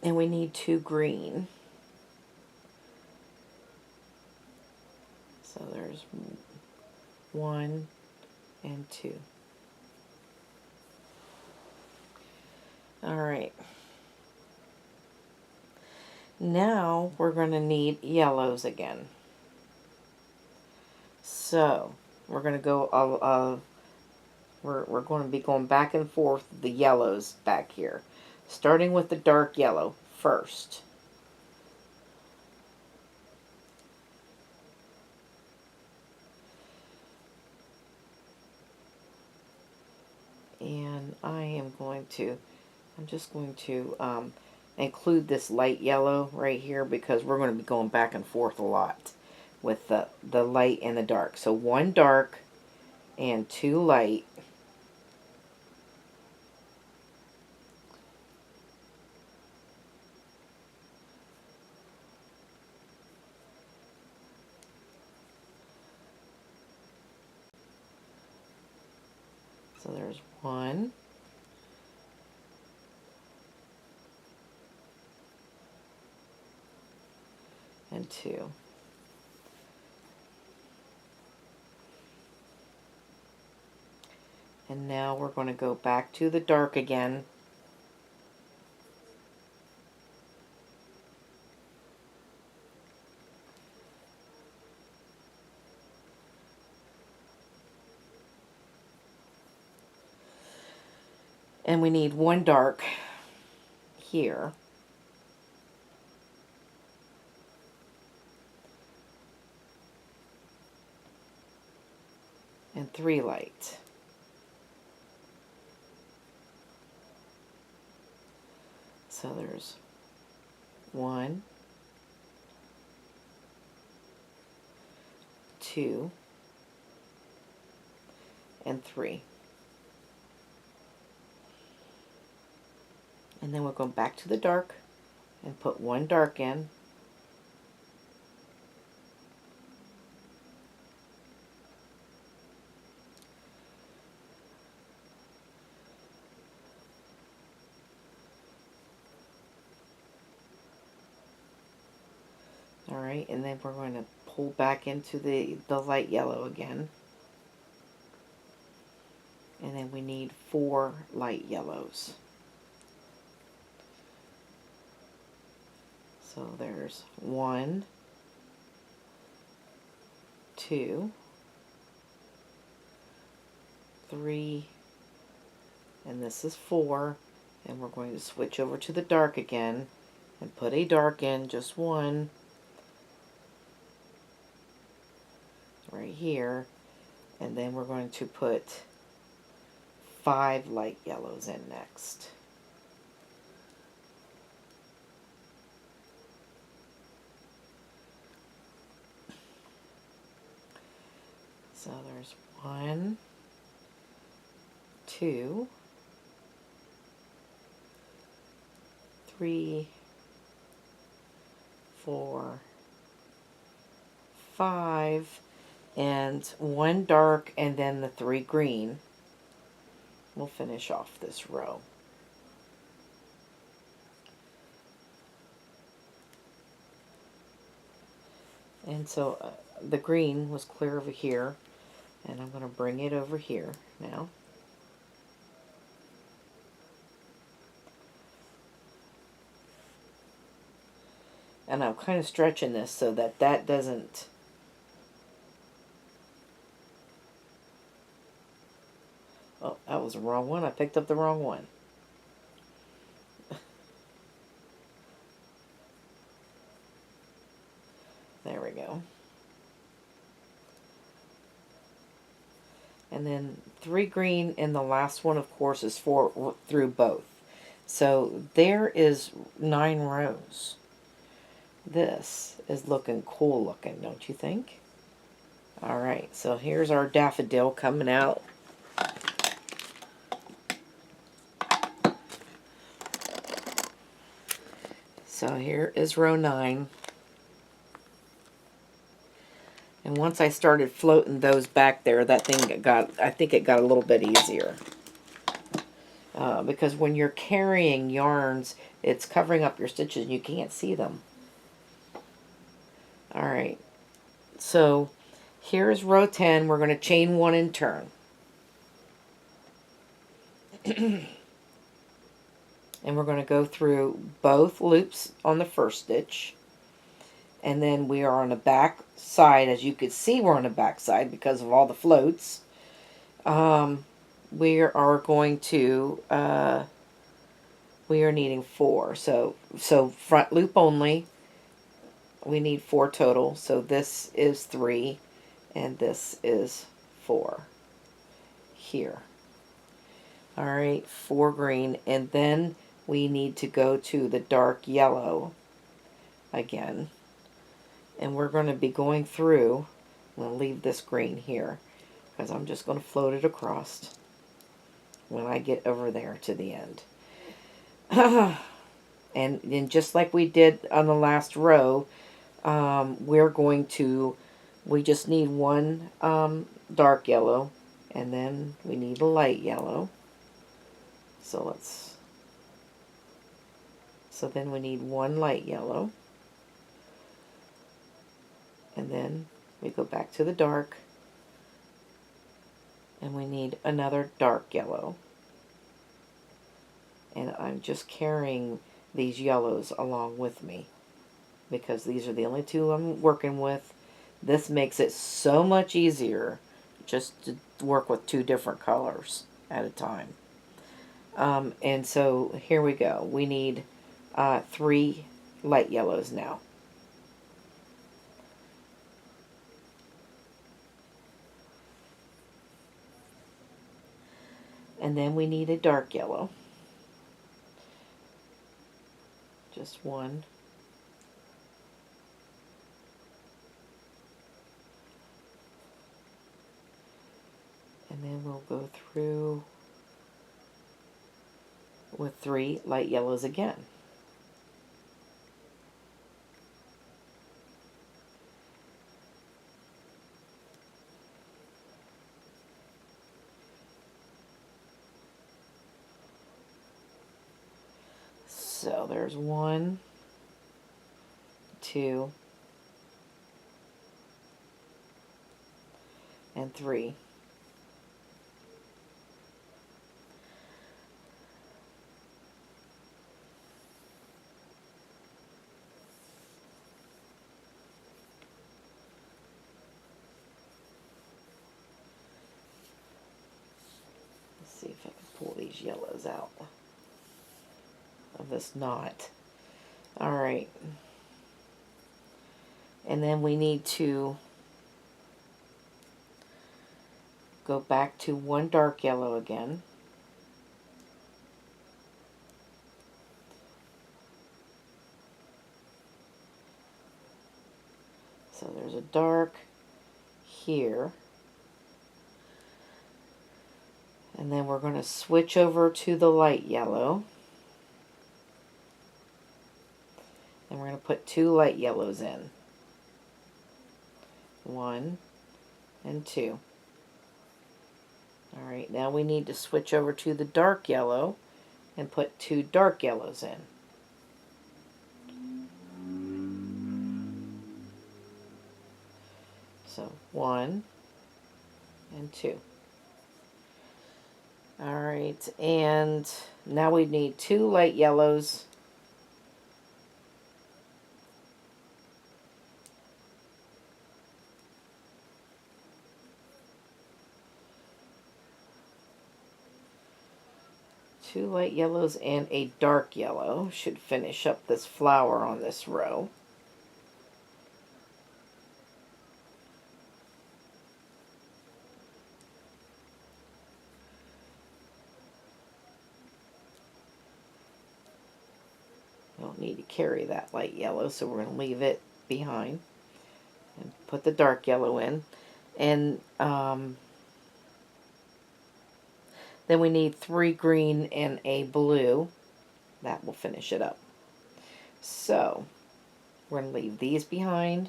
And we need 2 green. So there's 1 and 2. Alright. Now we're going to need yellows again. So we're going to go, we're going to be going back and forth the yellows back here. Starting with the dark yellow first. And I'm just going to include this light yellow right here because we're going to be going back and forth a lot with the light and the dark. So 1 dark and 2 light. So there's 1. And 2. And now we're going to go back to the dark again. And we need 1 dark here. And 3 light. So there's 1, 2, and 3. And then we'll go back to the dark and put 1 dark in. Alright, and then we're going to pull back into the light yellow again. And then we need 4 light yellows. So there's 1, 2, 3, and this is 4. And we're going to switch over to the dark again and put a dark in, just 1. Right here, and then we're going to put 5 light yellows in next. So there's 1, 2, 3, 4, 5, and 1 dark, and then the 3 green. We'll finish off this row. And so the green was clear over here, and I'm going to bring it over here now. And I'm kind of stretching this so that that doesn't... Oh, that was the wrong one. I picked up the wrong one. There we go. And then 3 green, and the last one, of course, is 4 through both. So there is 9 rows. This is looking cool looking, don't you think? Alright, so here's our daffodil coming out. So here is row 9. And once I started floating those back there, that thing I think it got a little bit easier. because when you're carrying yarns, it's covering up your stitches and you can't see them. Alright, so here's row 10. We're going to chain 1 and turn. And we're going to go through both loops on the first stitch. And then we are on the back side. As you can see, we're on the back side because of all the floats. We are going to, we are needing 4. So front loop only, we need 4 total. So this is 3 and this is 4 here. Alright, 4 green, and then we need to go to the dark yellow again. And we're going to be going through, I'm going to leave this green here because I'm just going to float it across when I get over there to the end. And then just like we did on the last row, we're going to, we just need 1 dark yellow, and then we need a light yellow. So then we need 1 light yellow, and then we go back to the dark, and we need another dark yellow. And I'm just carrying these yellows along with me because these are the only 2 I'm working with. This makes it so much easier just to work with 2 different colors at a time. And so here we go. We need 3 light yellows now. And then we need a dark yellow. Just 1. And then we'll go through with 3 light yellows again. So there's 1, 2, and 3. Let's see if I can pull these yellows out of this knot. Alright. And then we need to go back to 1 dark yellow again. So there's a dark here. And then we're going to switch over to the light yellow. And we're going to put 2 light yellows in. 1 and 2. Alright, now we need to switch over to the dark yellow and put 2 dark yellows in. So 1 and 2. Alright, and now we need 2 light yellows. Two light yellows and a dark yellow should finish up this flower on this row. Don't need to carry that light yellow, so we're going to leave it behind and put the dark yellow in. And then we need 3 green and a blue. That will finish it up. So we're going to leave these behind,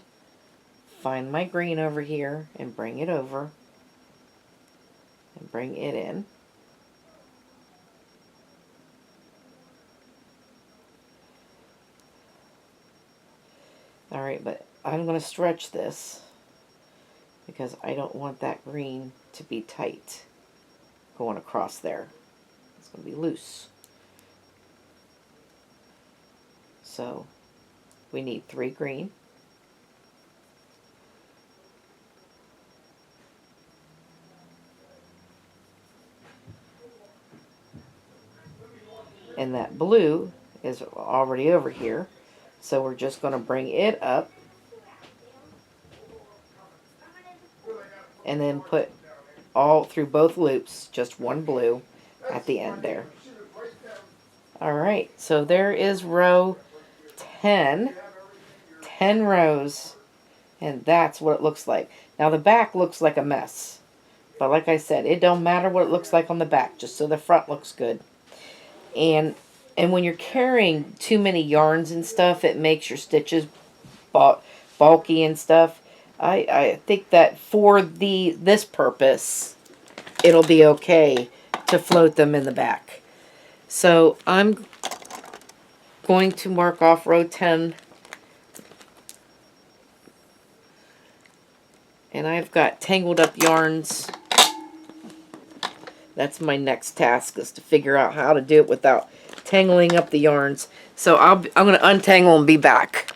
find my green over here and bring it over and bring it in. Alright, but I'm going to stretch this because I don't want that green to be tight going across there. It's going to be loose. So we need 3 green. And that blue is already over here. So we're just going to bring it up and then put all through both loops, just one blue at the end there. Alright, so there is row 10. 10 rows. And that's what it looks like. Now the back looks like a mess. But like I said, it don't matter what it looks like on the back, just so the front looks good. And when you're carrying too many yarns and stuff, it makes your stitches bulky and stuff. I think that for this purpose, it'll be okay to float them in the back. So I'm going to mark off row 10. And I've got tangled up yarns. That's my next task, is to figure out how to do it without tangling up the yarns. So I'm going to untangle and be back.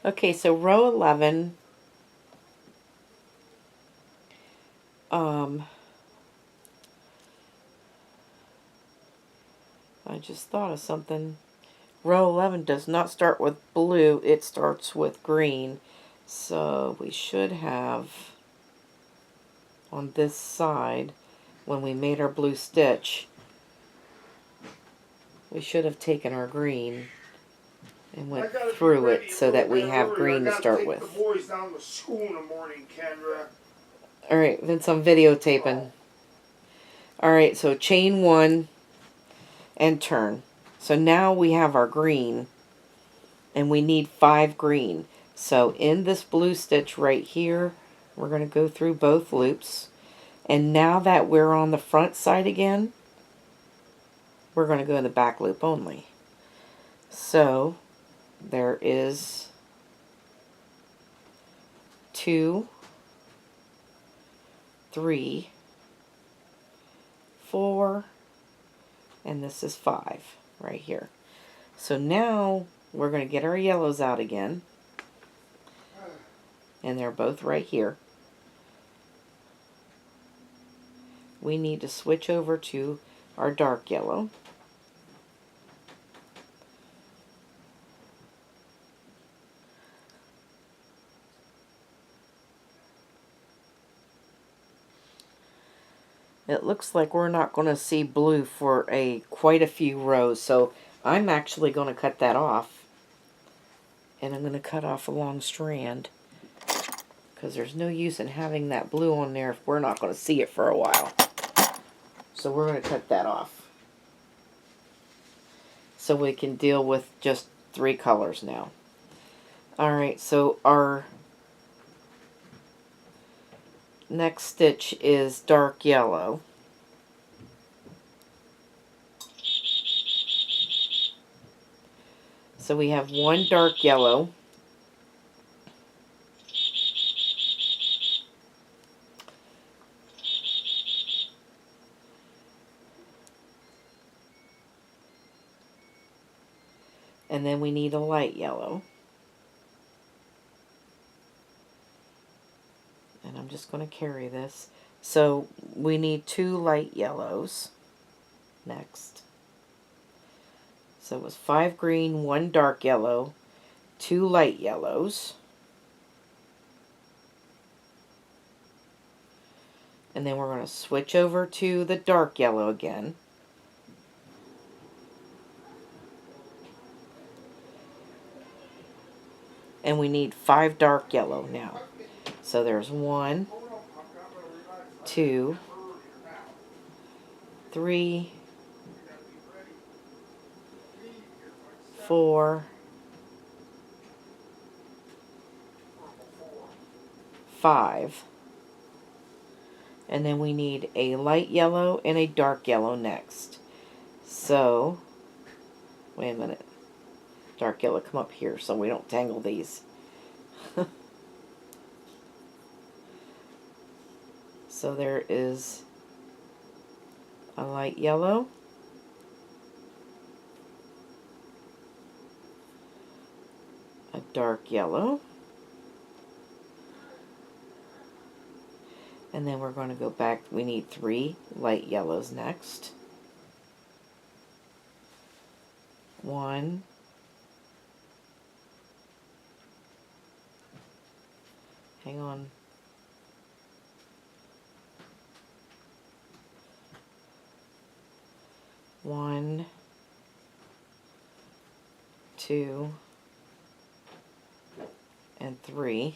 Okay, so row 11. I just thought of something. Row 11 does not start with blue, it starts with green. So we should have, on this side, when we made our blue stitch, we should have taken our green and went through it so that we have green to start with. The boys down to school in the morning, Kendra. Alright, then some videotaping. Alright, so chain 1 and turn. So now we have our green and we need 5 green. So in this blue stitch right here, we're going to go through both loops. And now that we're on the front side again, we're going to go in the back loop only. So there is 2, 3, 4, and this is 5 right here. So now we're going to get our yellows out again. And they're both right here. We need to switch over to our dark yellow. It looks like we're not going to see blue for quite a few rows, so I'm actually going to cut that off. And I'm going to cut off a long strand, because there's no use in having that blue on there if we're not going to see it for a while. So we're going to cut that off, so we can deal with just 3 colors now. Alright, so our next stitch is dark yellow. So we have 1 dark yellow, and then we need a light yellow. And I'm just going to carry this. So we need 2 light yellows next. So it was 5 green, 1 dark yellow, 2 light yellows. And then we're going to switch over to the dark yellow again. And we need 5 dark yellow now. So there's 1, 2, 3, 4, 5. And then we need a light yellow and a dark yellow next. So, wait a minute. dark yellow come up here so we don't tangle these. So there is a light yellow, a dark yellow, and then we're going to go back. We need 3 light yellows next. 1, hang on, 1, 2, and 3.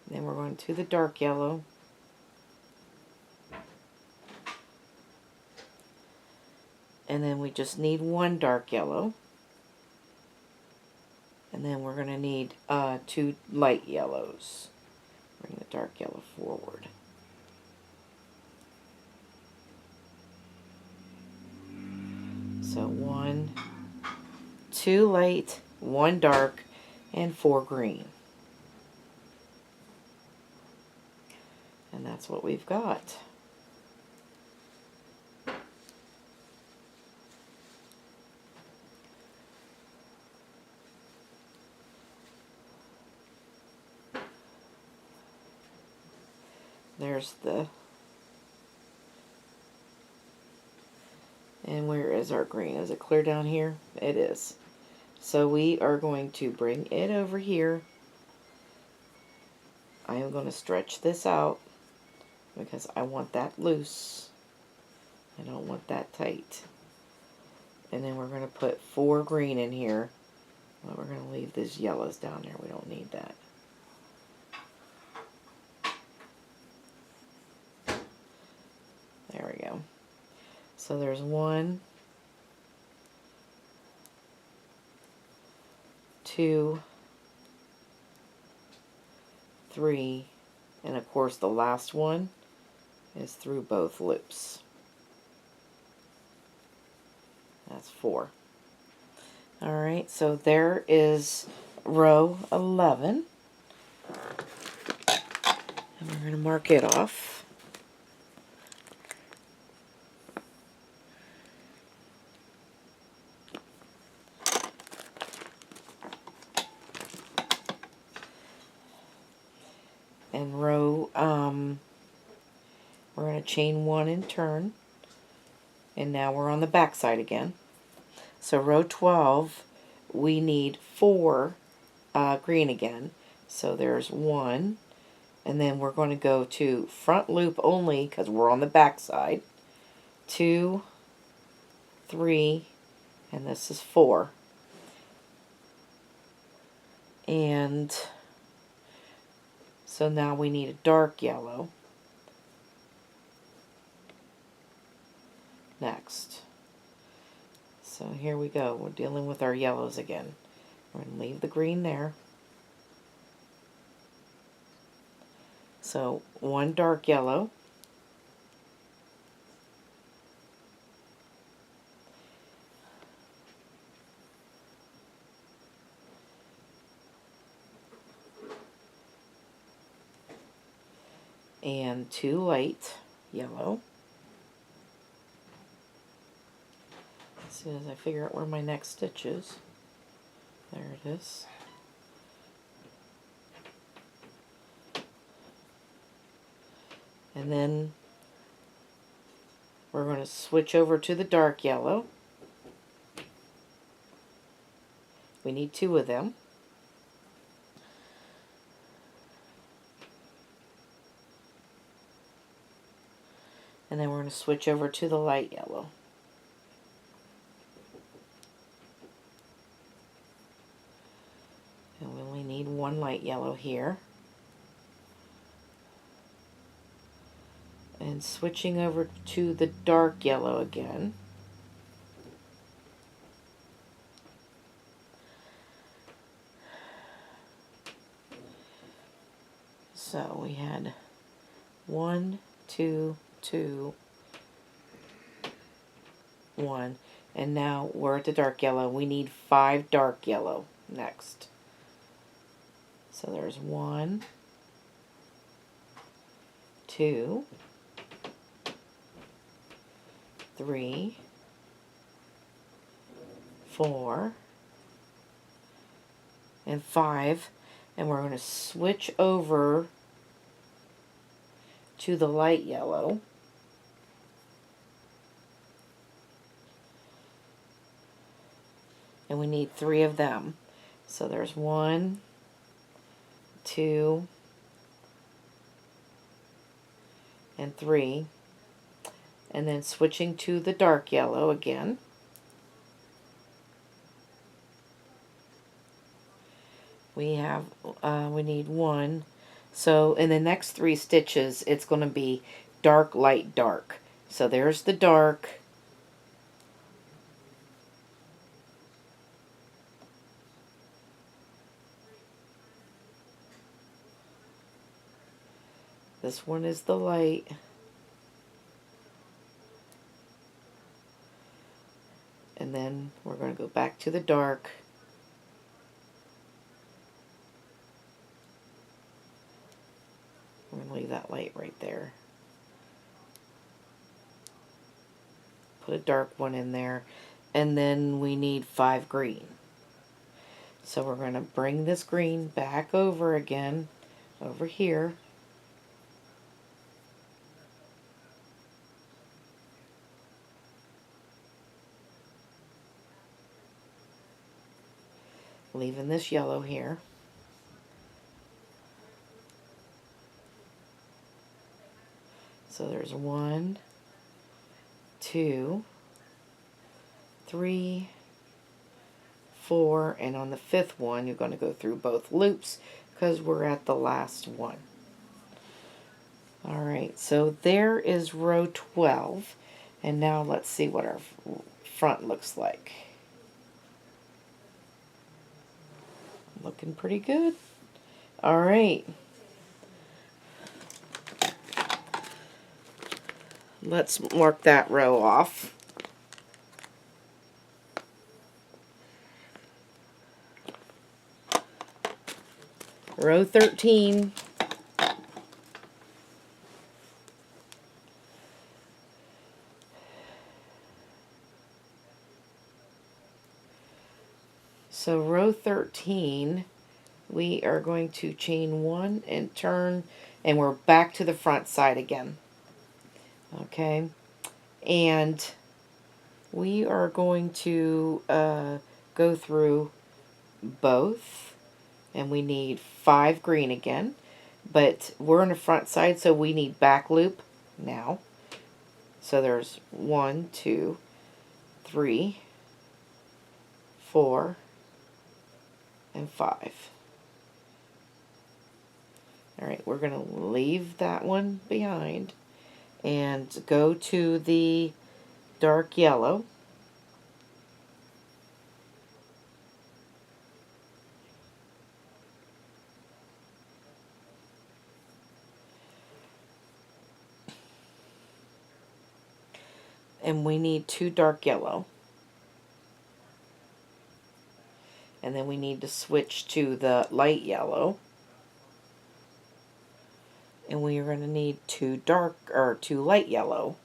Then we're going to the dark yellow. And then we just need 1 dark yellow. And then we're going to need 2 light yellows. Bring the dark yellow forward. So 1, 2 light, 1 dark, and 4 green. And that's what we've got. There's the, and where is our green? Is it clear down here? It is. So we are going to bring it over here. I am going to stretch this out because I want that loose. I don't want that tight. And then we're going to put 4 green in here. Well, we're going to leave these yellows down there. We don't need that. There we go. So there's 1, 2, 3, and of course the last one is through both loops. That's 4. Alright, so there is row 11. And we're going to mark it off. And row, we're going to chain 1 and turn. And now we're on the back side again. So row 12, we need 4 green again. So there's 1, and then we're going to go to front loop only because we're on the back side. 2, 3, and this is 4. And so now we need a dark yellow next. So here we go. We're dealing with our yellows again. We're going to leave the green there. So 1 dark yellow. And 2 light yellow. As soon as I figure out where my next stitch is. There it is. And then we're going to switch over to the dark yellow. We need 2 of them. And then we're going to switch over to the light yellow. And we only need 1 light yellow here. And switching over to the dark yellow again. So we had 1, 2, 2, 1. And now we're at the dark yellow. We need 5 dark yellow next. So there's 1, 2, 3, 4, and 5. And we're going to switch over to the light yellow. And we need 3 of them. So there's 1, 2, and 3. And then switching to the dark yellow again. We need 1. So in the next 3 stitches, it's going to be dark, light, dark. So there's the dark. This one is the light. And then we're going to go back to the dark. I'm going to leave that light right there. Put a dark one in there. And then we need 5 green. So we're going to bring this green back over again, over here. Leaving this yellow here. So there's 1, 2, 3, 4, and on the 5th one you're going to go through both loops because we're at the last one. Alright, so there is row 12, and now let's see what our front looks like. Looking pretty good. Alright. Let's mark that row off. Row 13. So row 13, we are going to chain 1 and turn, and we're back to the front side again. Okay, and we are going to go through both, and we need 5 green again, but we're on the front side, so we need back loop now. So there's 1, 2, 3, 4, and 5. Alright, we're going to leave that one behind and go to the dark yellow. And we need 2 dark yellow. And then we need to switch to the light yellow. And we are going to need 2 light yellow.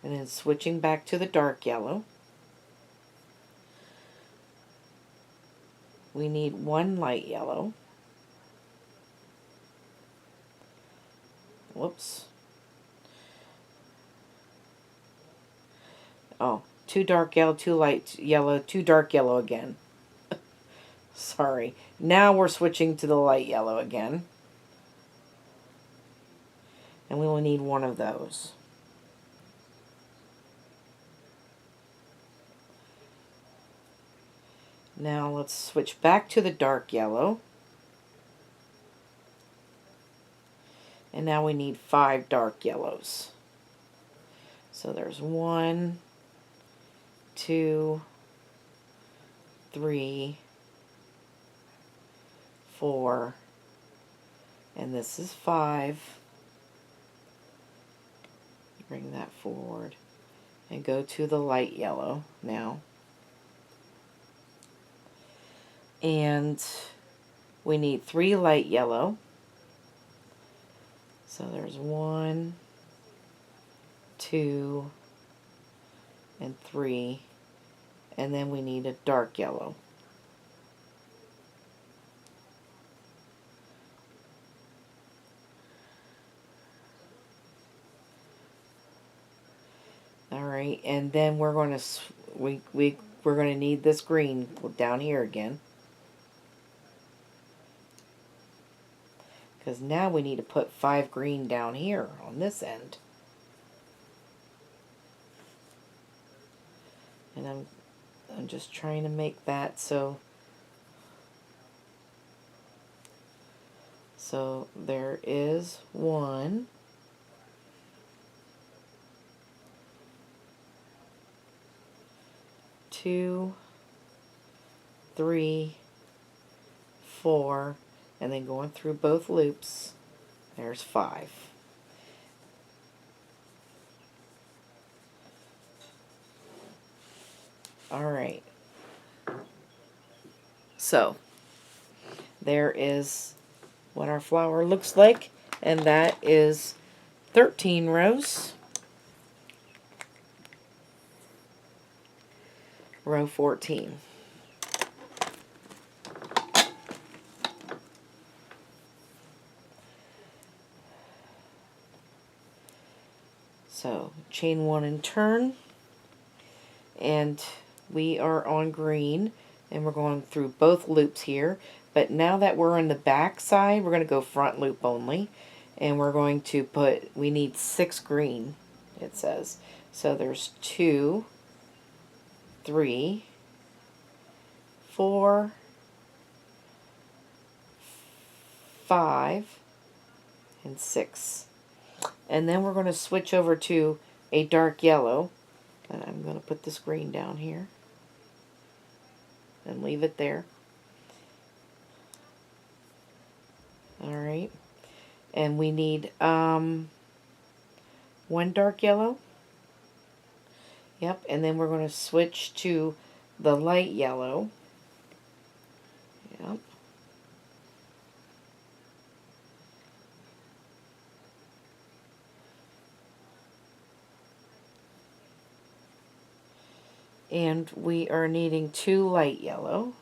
And then switching back to the dark yellow. We need 1 light yellow. Whoops. Oh, 2 dark yellow, 2 light yellow, 2 dark yellow again. Sorry. Now we're switching to the light yellow again. And we will need 1 of those. Now let's switch back to the dark yellow. And now we need 5 dark yellows. So there's 1, 2, 3, 4, and this is 5. Bring that forward and go to the light yellow now. And we need 3 light yellow. So there's 1, 2, and 3. And then we need a dark yellow. All right, and then we're going to we're going to need this green down here again, because now we need to put 5 green down here on this end. And I'm just trying to make that so there is 1, 2, 3, 4, and then going through both loops, there's 5. Alright, so there is what our flower looks like, and that is 13 rows. Row 14. So chain 1 and turn, and we are on green, and we're going through both loops here. But now that we're on the back side, we're going to go front loop only, and we're going to put, we need 6 green, it says. So there's 2, 3, 4, 5, and 6. And then we're going to switch over to a dark yellow, and I'm going to put this green down here and leave it there. Alright, and we need 1 dark yellow. Yep, and then we're going to switch to the light yellow. Yep. And we are needing 2 light yellow.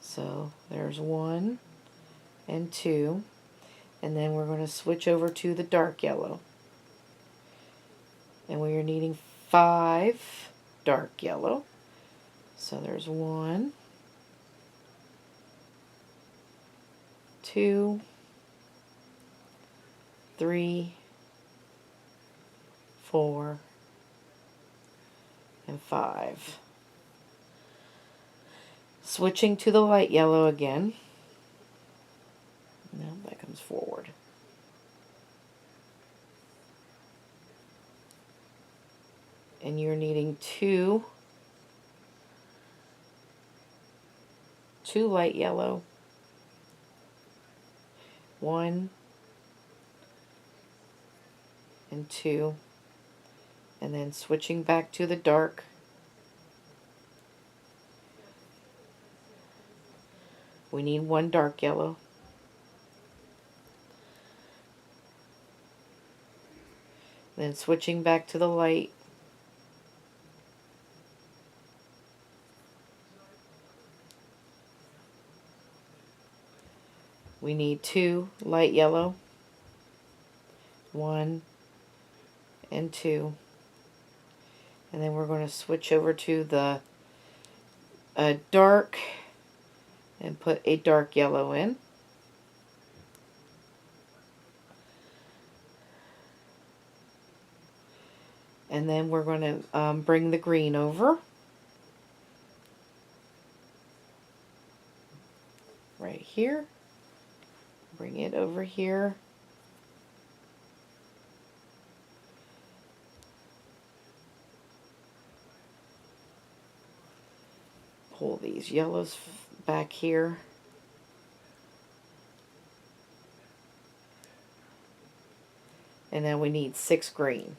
So there's 1 and 2. And then we're going to switch over to the dark yellow. And we are needing 5 dark yellow. So there's 1, 2, 3, 4, and 5. Switching to the light yellow again. Now that comes forward. And you're needing 2 light yellow, 1 and 2, and then switching back to the dark. We need 1 dark yellow. Then switching back to the light. We need 2 light yellow, 1 and 2, and then we're going to switch over to the dark and put a dark yellow in. And then we're going to bring the green over. Right here. Bring it over here. Pull these yellows back here. And then we need 6 green.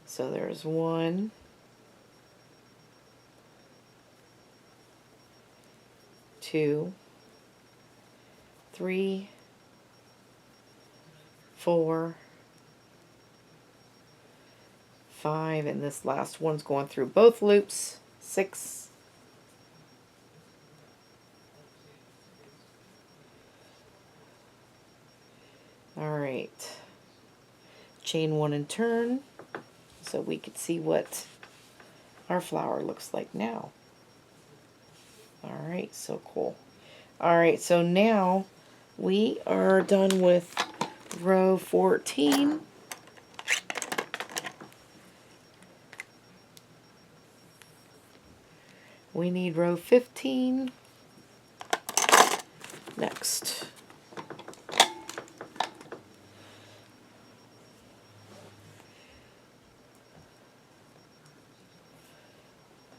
So there's 1, 2, 3, 4, 5, and this last one's going through both loops. 6. Alright. Chain 1 and turn so we can see what our flower looks like now. Alright, so cool. Alright, so now we are done with row 14. We need row 15 next.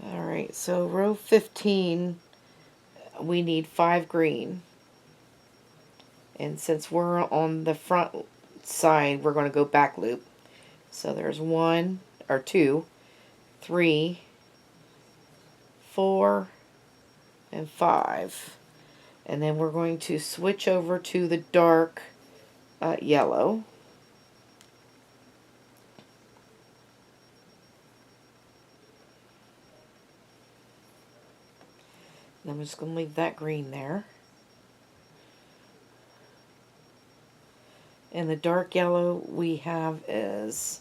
Alright, so row 15, we need 5 green. And since we're on the front side, we're going to go back loop. So there's 1 or 2, 3, 4, and 5. And then we're going to switch over to the dark yellow. And I'm just going to leave that green there. And the dark yellow we have is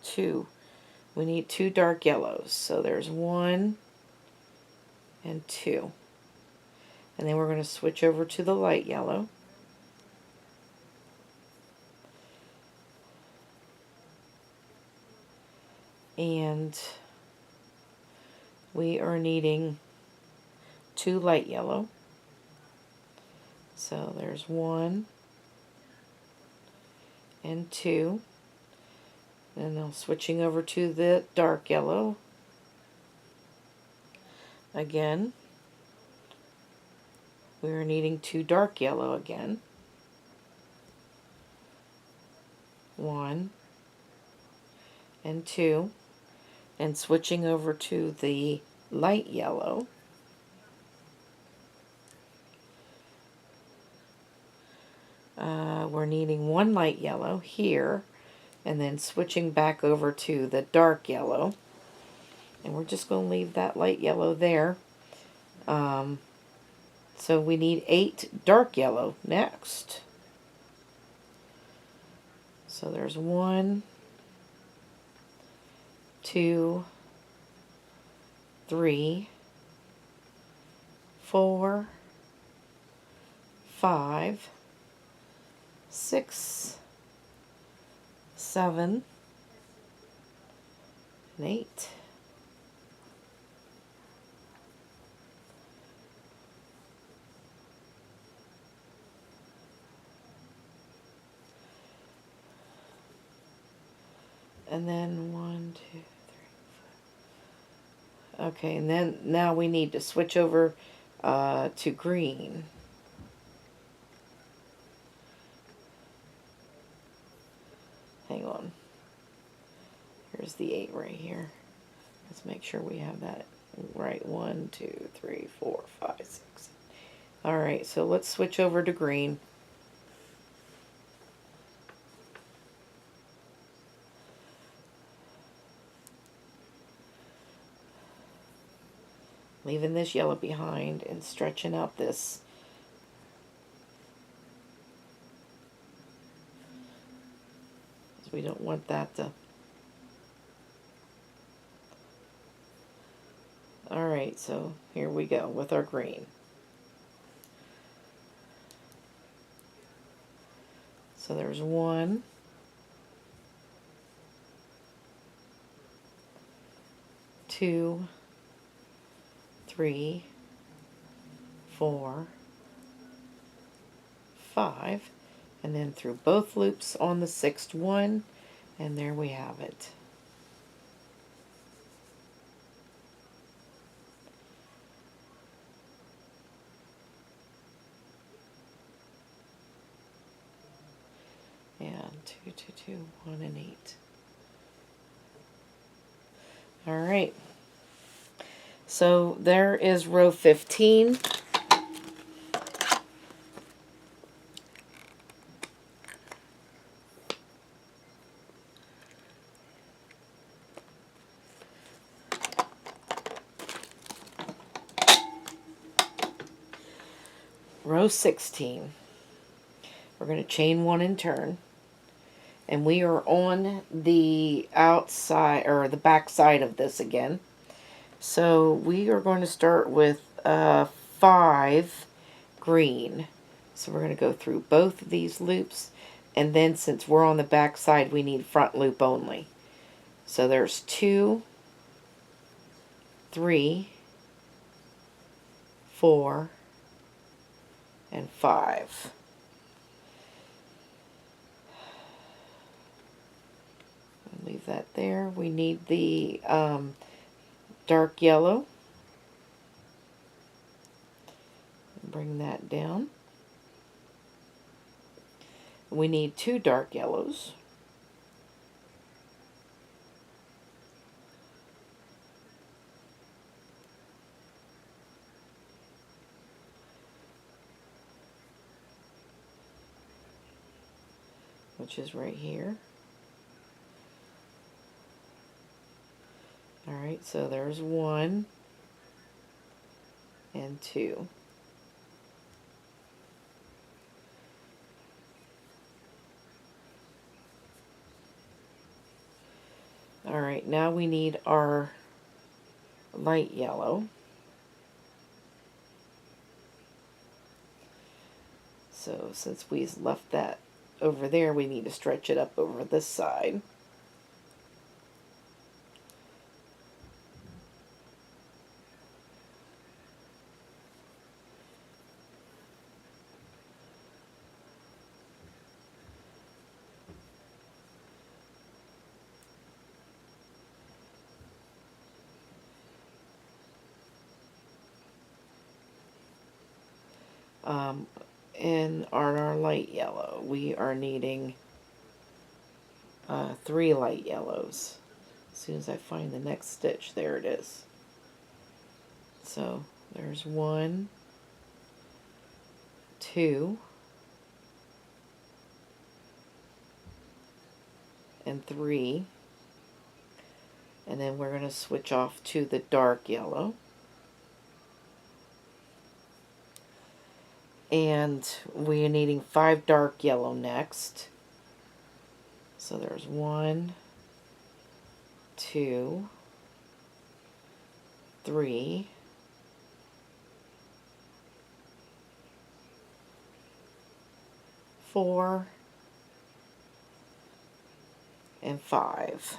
2. We need 2 dark yellows. So there's 1 and 2. And then we're going to switch over to the light yellow. And we are needing 2 light yellow. So there's 1 and 2. And now switching over to the dark yellow. Again, we're needing 2 dark yellow again. 1 and 2. And switching over to the light yellow. We're needing 1 light yellow here, and then switching back over to the dark yellow. And we're just going to leave that light yellow there. So we need 8 dark yellow next. So there's 1, 2, 3, 4, 5, 6, 7, and 8. And then 1, 2, 3, 4. Okay, and then now we need to switch over to green. Hang on. Here's the 8 right here. Let's make sure we have that right. 1, 2, 3, 4, 5, 6. Alright, so let's switch over to green. Leaving this yellow behind and stretching out this. We don't want that to... Alright, so here we go with our green. So there's 1, 2, 3, 4, 5, and then through both loops on the 6th one, and there we have it. 2, 2, 1, and 8. All right. So there is row 15. Row 16. We're going to chain 1 and turn. And we are on the outside, or the back side of this again. So we are going to start with 5 green. So we're going to go through both of these loops. And then since we're on the back side, we need front loop only. So there's 2, 3, 4, and 5. Leave that there. We need the dark yellow. Bring that down. We need 2 dark yellows. Which is right here. Alright, so there's 1 and 2. Alright, now we need our light yellow. So since we left that over there, we need to stretch it up over this side. And on our light yellow, we are needing 3 light yellows. As soon as I find the next stitch, there it is. So there's 1, 2, and 3. And then we're going to switch off to the dark yellow. And we are needing 5 dark yellow next. So there's 1, 2, 3, 4, and 5.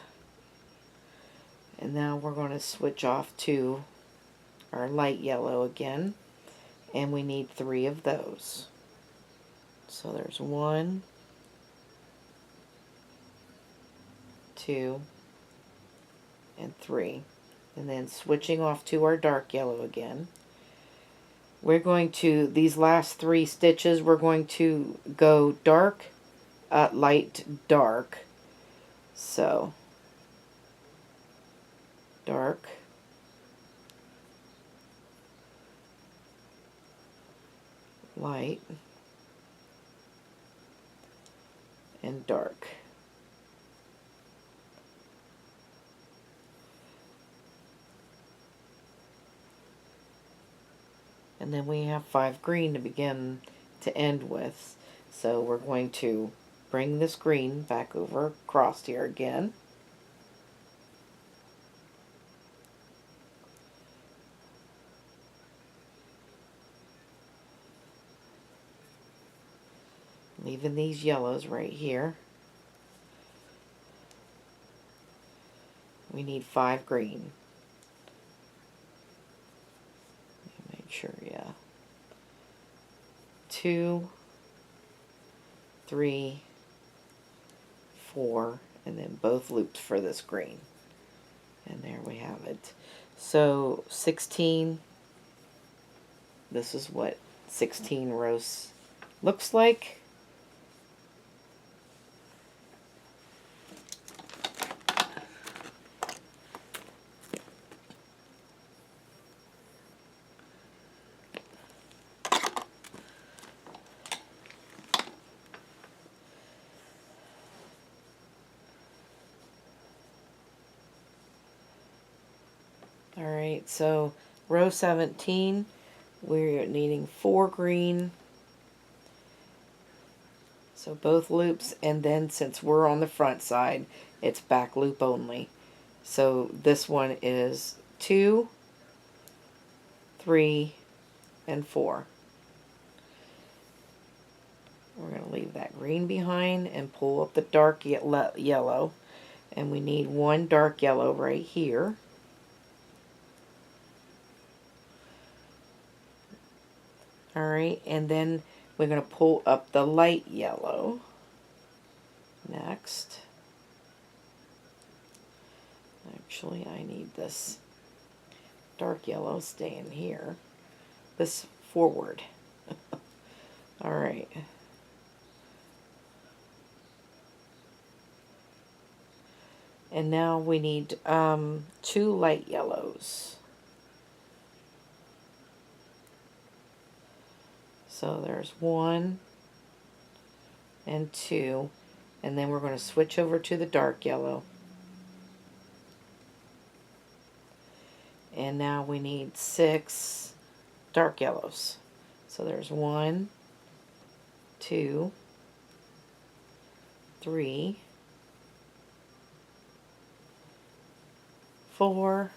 And now we're going to switch off to our light yellow again. And we need 3 of those. So there's 1, 2, and 3. And then switching off to our dark yellow again. We're going to, these last 3 stitches, we're going to go dark, light, dark. So, dark, light, and dark. And then we have 5 green to begin to end with. So we're going to bring this green back over across here again. Leaving these yellows right here. We need 5 green. Make sure, yeah. 2, 3, 4, and then both loops for this green. And there we have it. So 16, this is what 16 rows looks like. Alright, so row 17, we're needing 4 green. So both loops, and then since we're on the front side, it's back loop only. So this one is 2, 3, and 4. We're going to leave that green behind and pull up the dark yellow. And we need 1 dark yellow right here. Alright, and then we're going to pull up the light yellow next. Actually, I need this dark yellow staying here. This forward. Alright. And now we need 2 light yellows. So there's 1 and 2. And then we're going to switch over to the dark yellow. And now we need 6 dark yellows. So there's 1, 2, 3, 4,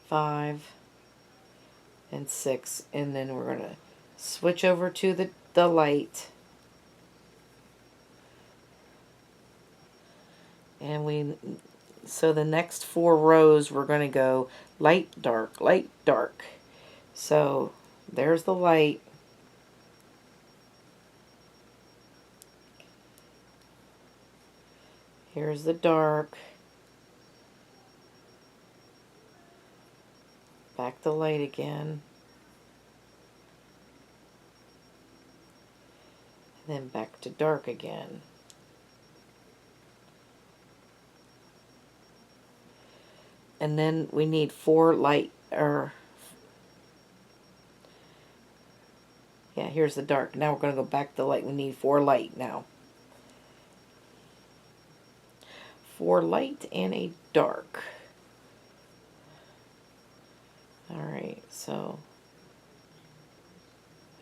5, and 6. And then we're going to switch over to the light. And so the next 4 rows we're going to go light, dark, light, dark. So there's the light. Here's the dark. Back to light again. And then back to dark again. And then we need 4 light, yeah, here's the dark. Now we're going to go back to light. We need 4 light now. 4 light and a dark. Alright, so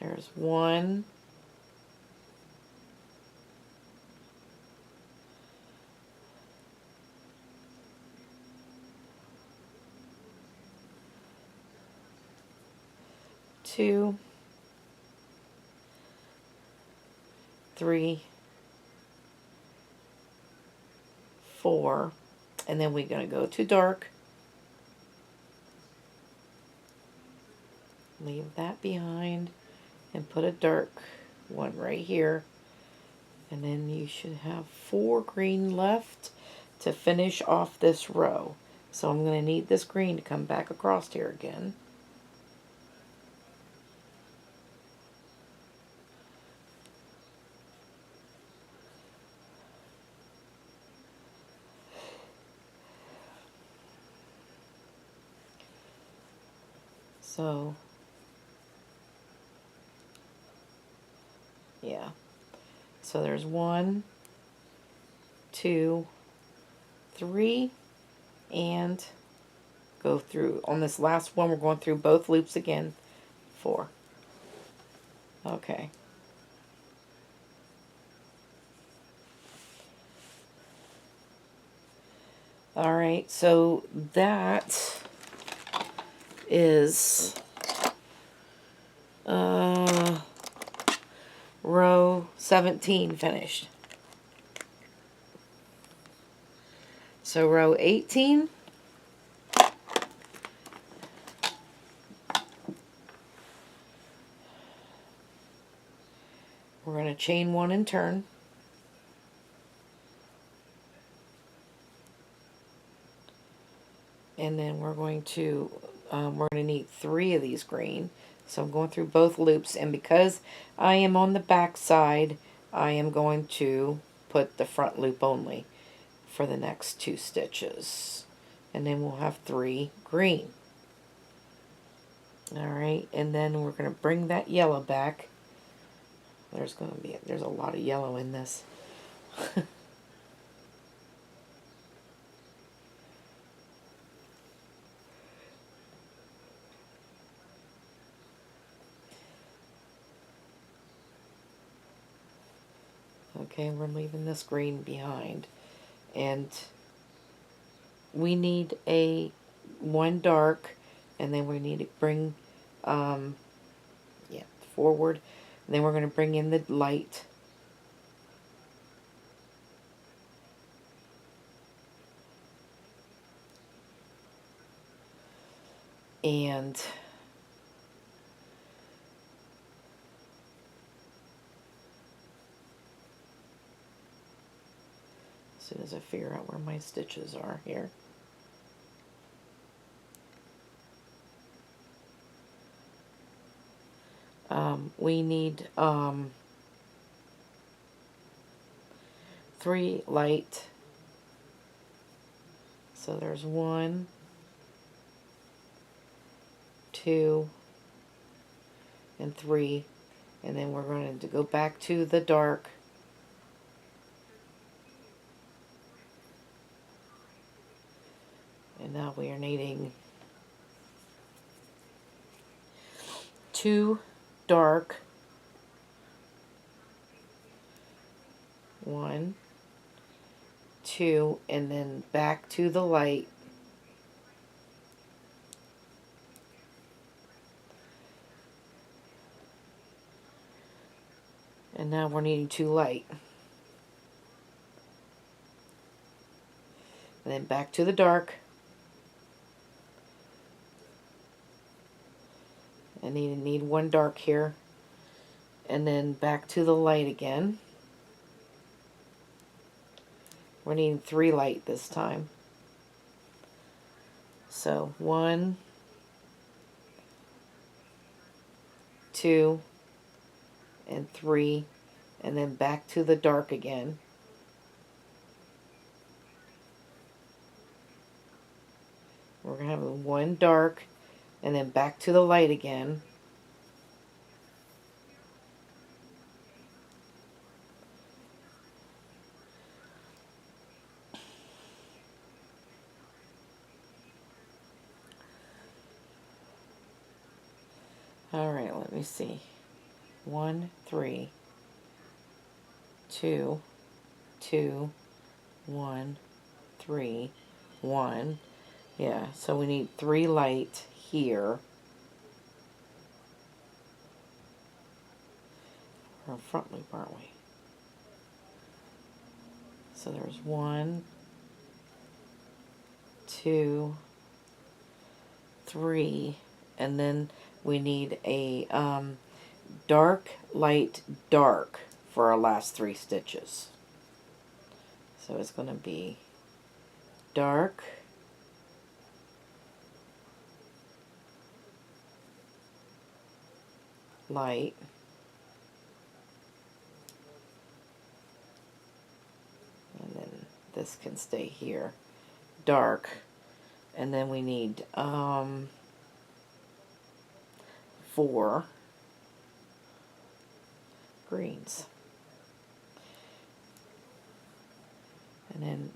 there's 1. 2, 3, 4, and then we're going to go to dark. Leave that behind and put a dark one right here. And then you should have 4 green left to finish off this row. So I'm going to need this green to come back across here again. So, yeah. So there's 1, 2, 3, and go through. On this last one, we're going through both loops again. 4. Okay. Alright, so that is row 17 finished. So row 18, we're going to chain 1 and turn. And then we're going to need 3 of these green. So I'm going through both loops, and because I am on the back side, I am going to put the front loop only for the next 2 stitches. And then we'll have 3 green. Alright, and then we're going to bring that yellow back. There's a lot of yellow in this. Okay, we're leaving this green behind. And we need one dark, and then we need to bring, yeah, forward. And then we're going to bring in the light. And as soon as I figure out where my stitches are here. We need 3 light. So there's 1, 2, and 3. And then we're going to go back to the dark. And now we are needing 2 dark, 1, 2, and then back to the light. And now we're needing 2 light. And then back to the dark. I need 1 dark here. And then back to the light again. We're needing 3 light this time. So 1, 2, and 3, and then back to the dark again. We're going to have 1 dark, and then back to the light again. Alright, let me see. 1, 3, 2, 2, 1, 3, 1. Yeah, so we need 3 light here. We're in front loop, aren't we? So there's 1, 2, 3, and then we need a dark, light, dark for our last 3 stitches. So it's going to be dark, light, and then this can stay here, dark, and then we need 4 greens. And then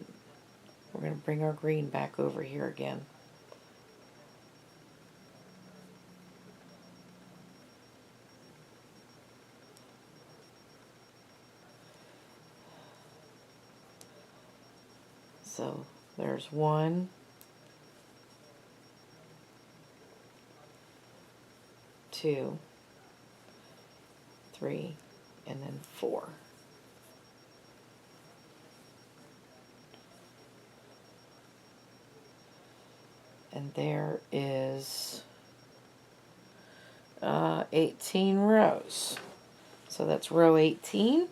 we're going to bring our green back over here again. So there's 1, 2, 3, and then 4. And there is 18 rows. So that's row 18.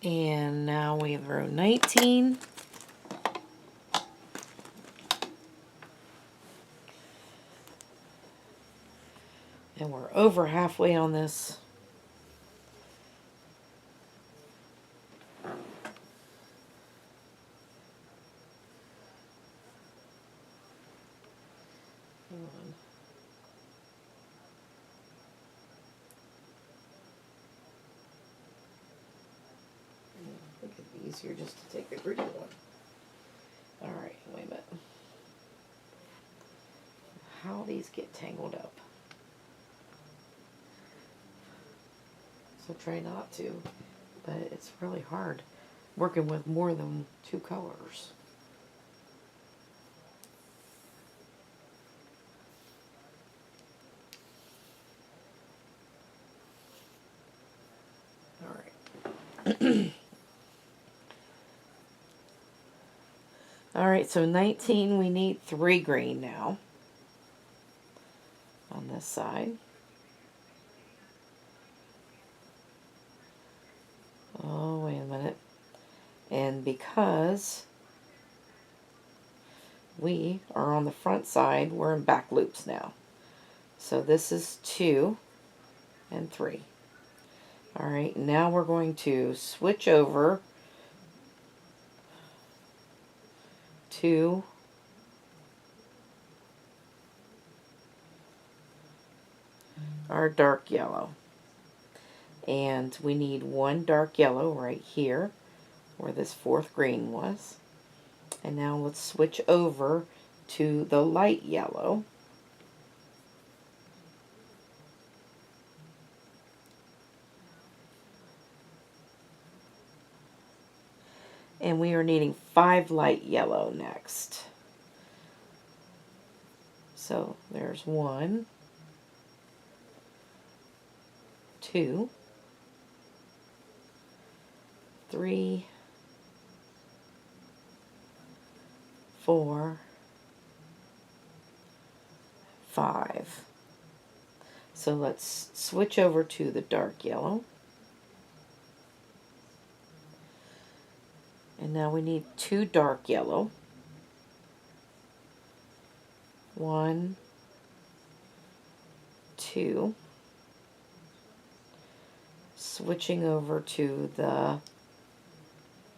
And now we have row 19. And we're over halfway on this. Hang on. Look at these easier just to take a green one. Alright, wait a minute. How these get tangled up. So try not to, but it's really hard working with more than two colors. Alright. Alright, so 19, we need 3 green now on this side. Oh, wait a minute. And because we are on the front side, we're in back loops now. So this is 2 and 3. Alright, now we're going to switch over to our dark yellow. And we need 1 dark yellow right here where this 4th green was. And now let's switch over to the light yellow. And we are needing 5 light yellow next. So there's 1, 2, 3, 4, 5. So let's switch over to the dark yellow. And now we need 2 dark yellow. 1, 2. Switching over to the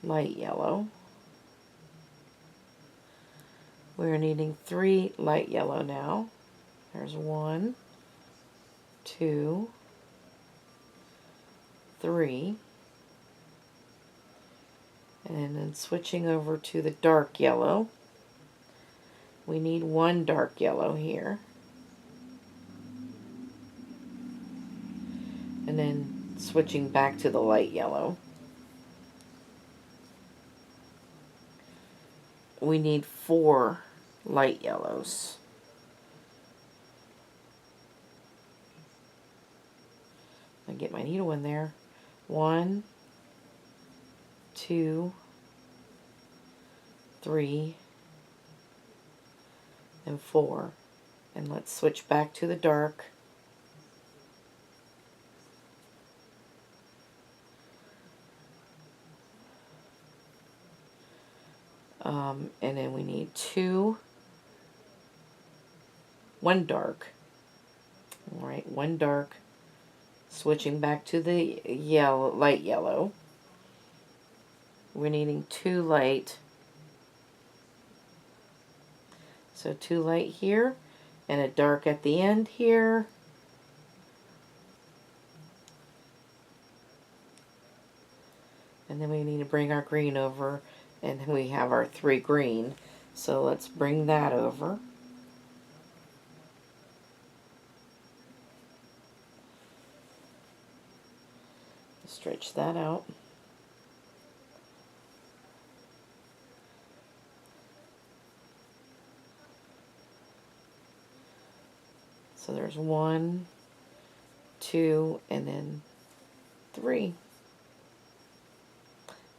light yellow. We're needing 3 light yellow now. There's 1, 2, 3. And then switching over to the dark yellow. We need 1 dark yellow here. And then switching back to the light yellow. We need 4 light yellows. I get my needle in there. 1, 2, 3, and 4. And let's switch back to the dark. And then we need 1 dark. Alright, 1 dark. Switching back to the yellow, light yellow. We're needing 2 light. So 2 light here, and a dark at the end here. And then we need to bring our green over, and then we have our 3 green. So let's bring that over. Stretch that out. So there's 1, 2, and then 3. And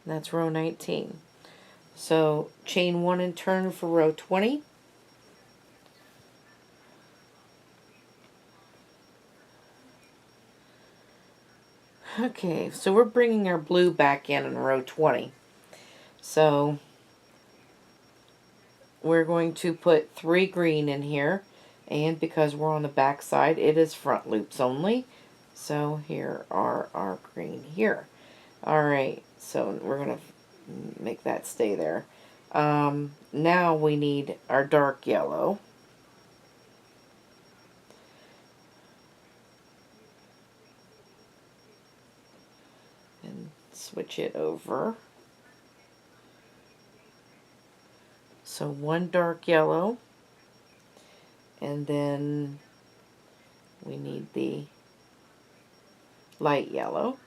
that's row 19. So chain 1 and turn for row 20. Okay, so we're bringing our blue back in row 20. So we're going to put 3 green in here, and because we're on the back side, it is front loops only. So here are our green here. Alright, so we're going to make that stay there. Now we need our dark yellow. And switch it over. So one dark yellow, and then we need the light yellow.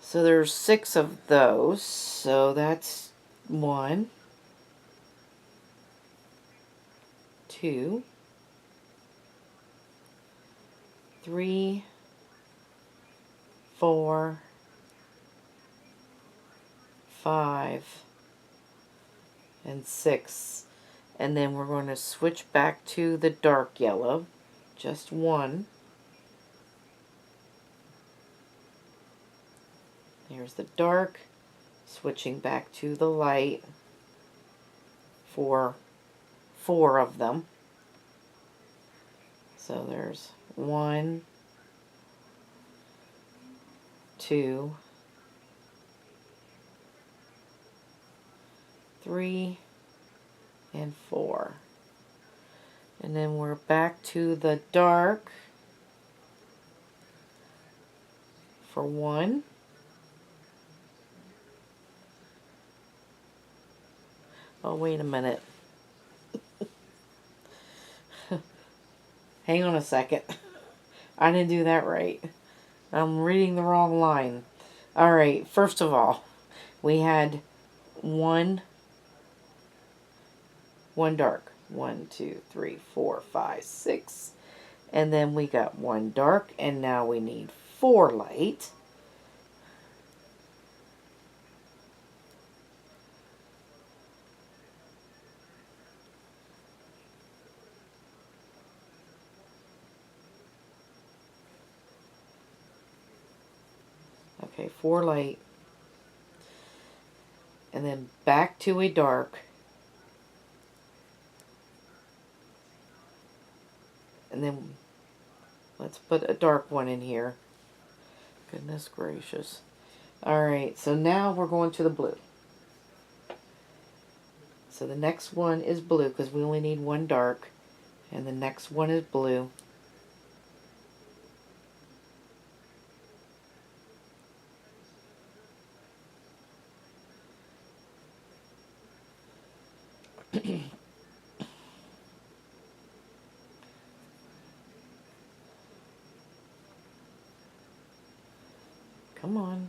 So there's 6 of those, so that's 1, 2, 3, 4, 5, and 6. And then we're going to switch back to the dark yellow, just 1. There's the dark, switching back to the light for 4 of them. So there's 1, 2, 3, and 4. And then we're back to the dark for 1. Oh, wait a minute. Hang on a second. I didn't do that right. I'm reading the wrong line. Alright, first of all, we had one dark. 1, 2, 3, 4, 5, 6. And then we got 1 dark, and now we need 4 light. Okay, 4 light. And then back to a dark. And then let's put a dark one in here. Goodness gracious. Alright, so now we're going to the blue. So the next one is blue because we only need 1 dark. And the next one is blue. Come on.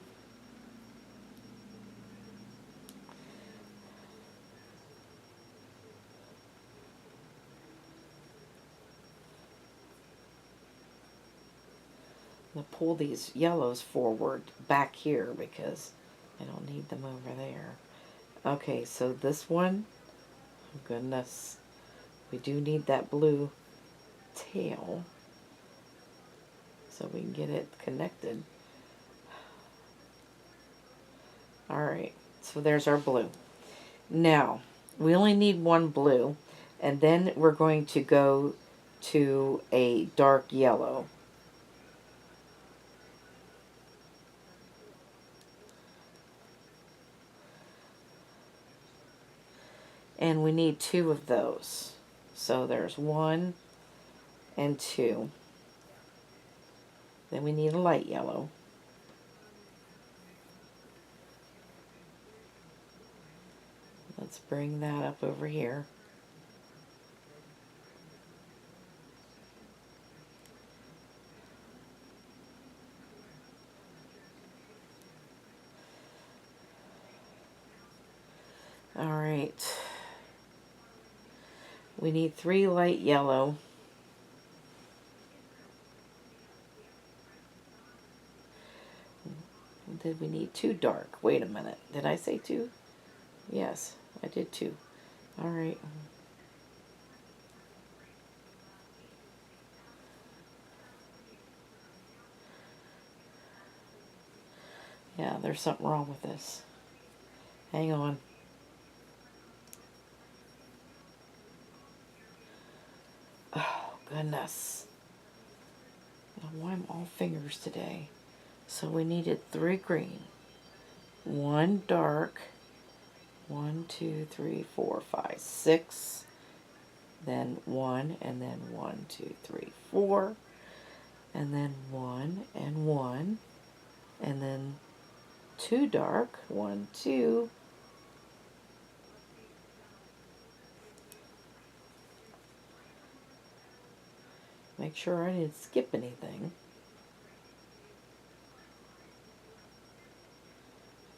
I'm going to pull these yellows forward back here because I don't need them over there. Okay, so this one, oh goodness, we do need that blue tail so we can get it connected. Alright, so there's our blue. Now, we only need 1 blue, and then we're going to go to a dark yellow. And we need 2 of those. So there's 1 and 2. Then we need a light yellow. Let's bring that up over here. Alright. We need 3 light yellow. Did we need 2 dark? Wait a minute. Did I say 2? Yes, I did 2. Alright. Yeah, there's something wrong with this. Hang on. Oh, goodness. Why am I all fingers today? So we needed 3 green. 1 dark. 1, 2, 3, 4, 5, 6. Then 1, and then 1, 2, 3, 4. And then 1 and 1. and then 2 dark, 1, 2, make sure I didn't skip anything.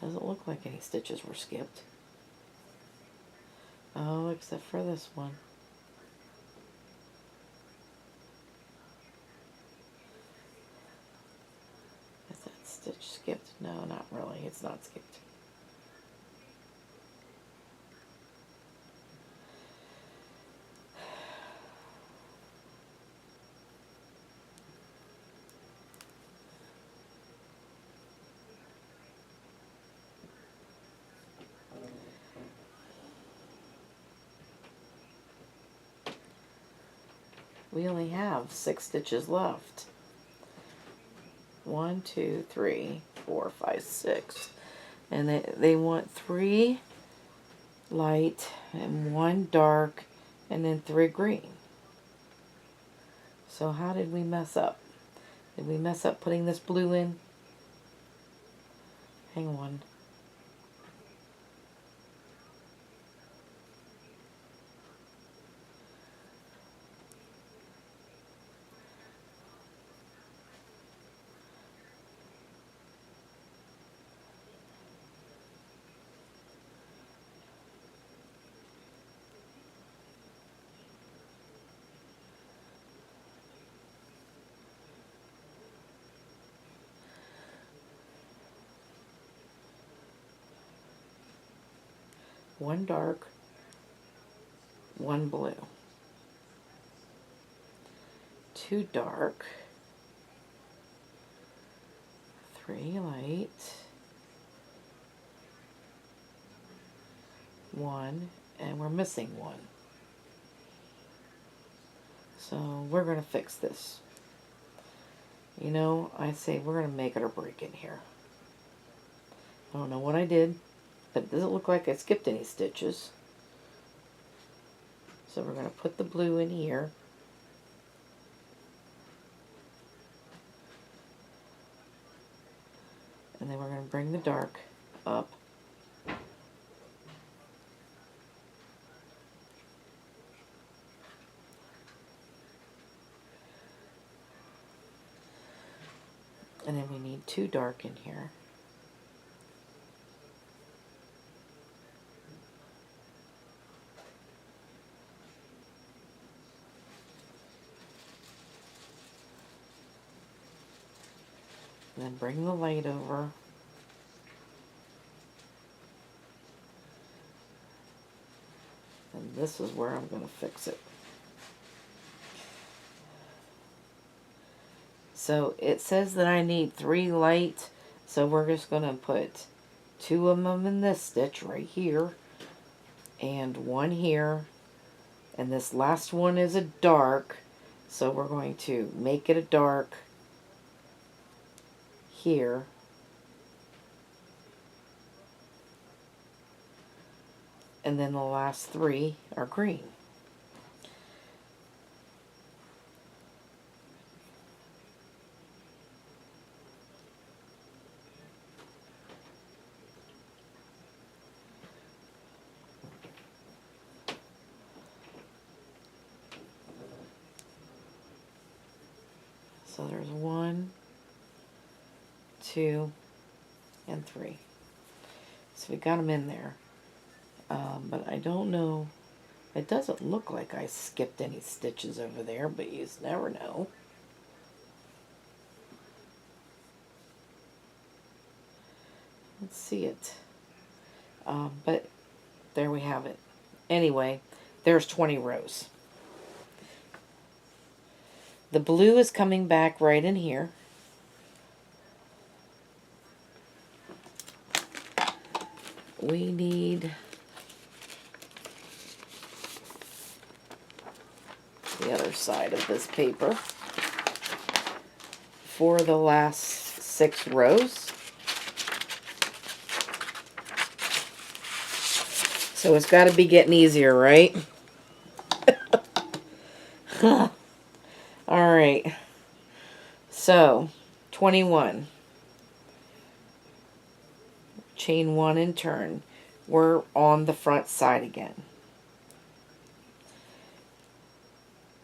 Doesn't look like any stitches were skipped. Oh, except for this one. Is that stitch skipped? No, not really. It's not skipped. We only have 6 stitches left. 1, 2, 3, 4, 5, 6. And they want 3 light and 1 dark and then 3 green. So how did we mess up? Did we mess up putting this blue in? Hang on. One dark, 1 blue. 2 dark, 3 light, 1, and we're missing 1. So we're going to fix this. You know, I say we're going to make it or break it here. I don't know what I did, but it doesn't look like I skipped any stitches. So we're going to put the blue in here. And then we're going to bring the dark up. And then we need 2 dark in here. And then bring the light over. And this is where I'm going to fix it. So it says that I need 3 light, so we're just going to put 2 of them in this stitch right here, and 1 here, and this last one is a dark, so we're going to make it a dark here, and then the last 3 are green. So there's 1, 2, and 3. So we got them in there. But I don't know. It doesn't look like I skipped any stitches over there, but you just never know. Let's see it. But there we have it. Anyway, there's 20 rows. The blue is coming back right in here. We need the other side of this paper for the last 6 rows. So it's got to be getting easier, right? Alright. So, 21. chain 1 and turn. We're on the front side again.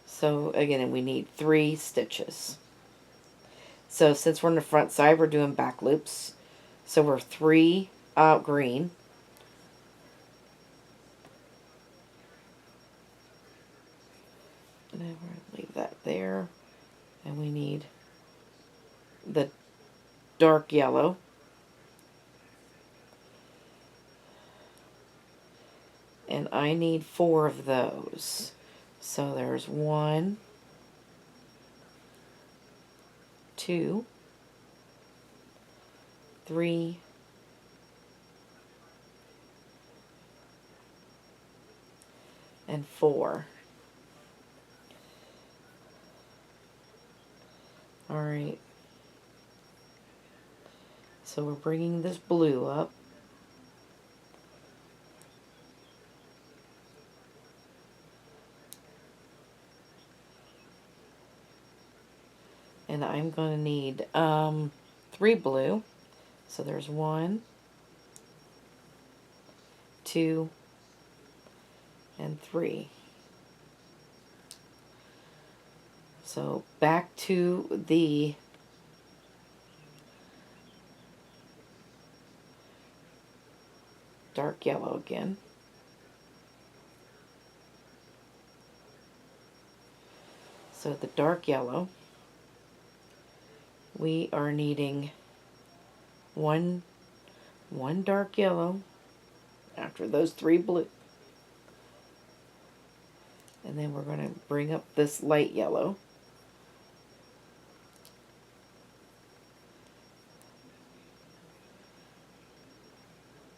So again, we need 3 stitches. So since we're on the front side, we're doing back loops. So we're 3 green. And then we're going to leave that there. And we need the dark yellow. And I need 4 of those. So there's 1, 2, 3, and 4. Alright. So we're bringing this blue up. And I'm going to need 3 blue. So there's 1, 2, and 3. So back to the dark yellow again. So the dark yellow, we are needing one dark yellow after those 3 blue. And then we're going to bring up this light yellow.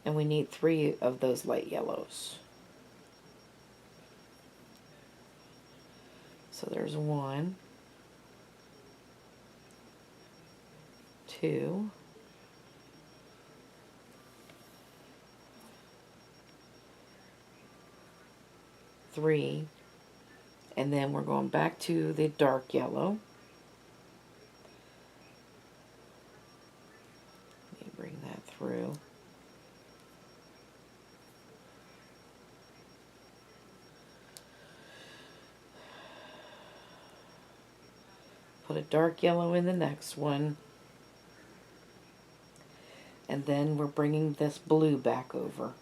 And we need 3 of those light yellows. So there's 1, 2, 3, and then we're going back to the dark yellow. Let me bring that through. Put a dark yellow in the next one. And then we're bringing this blue back over.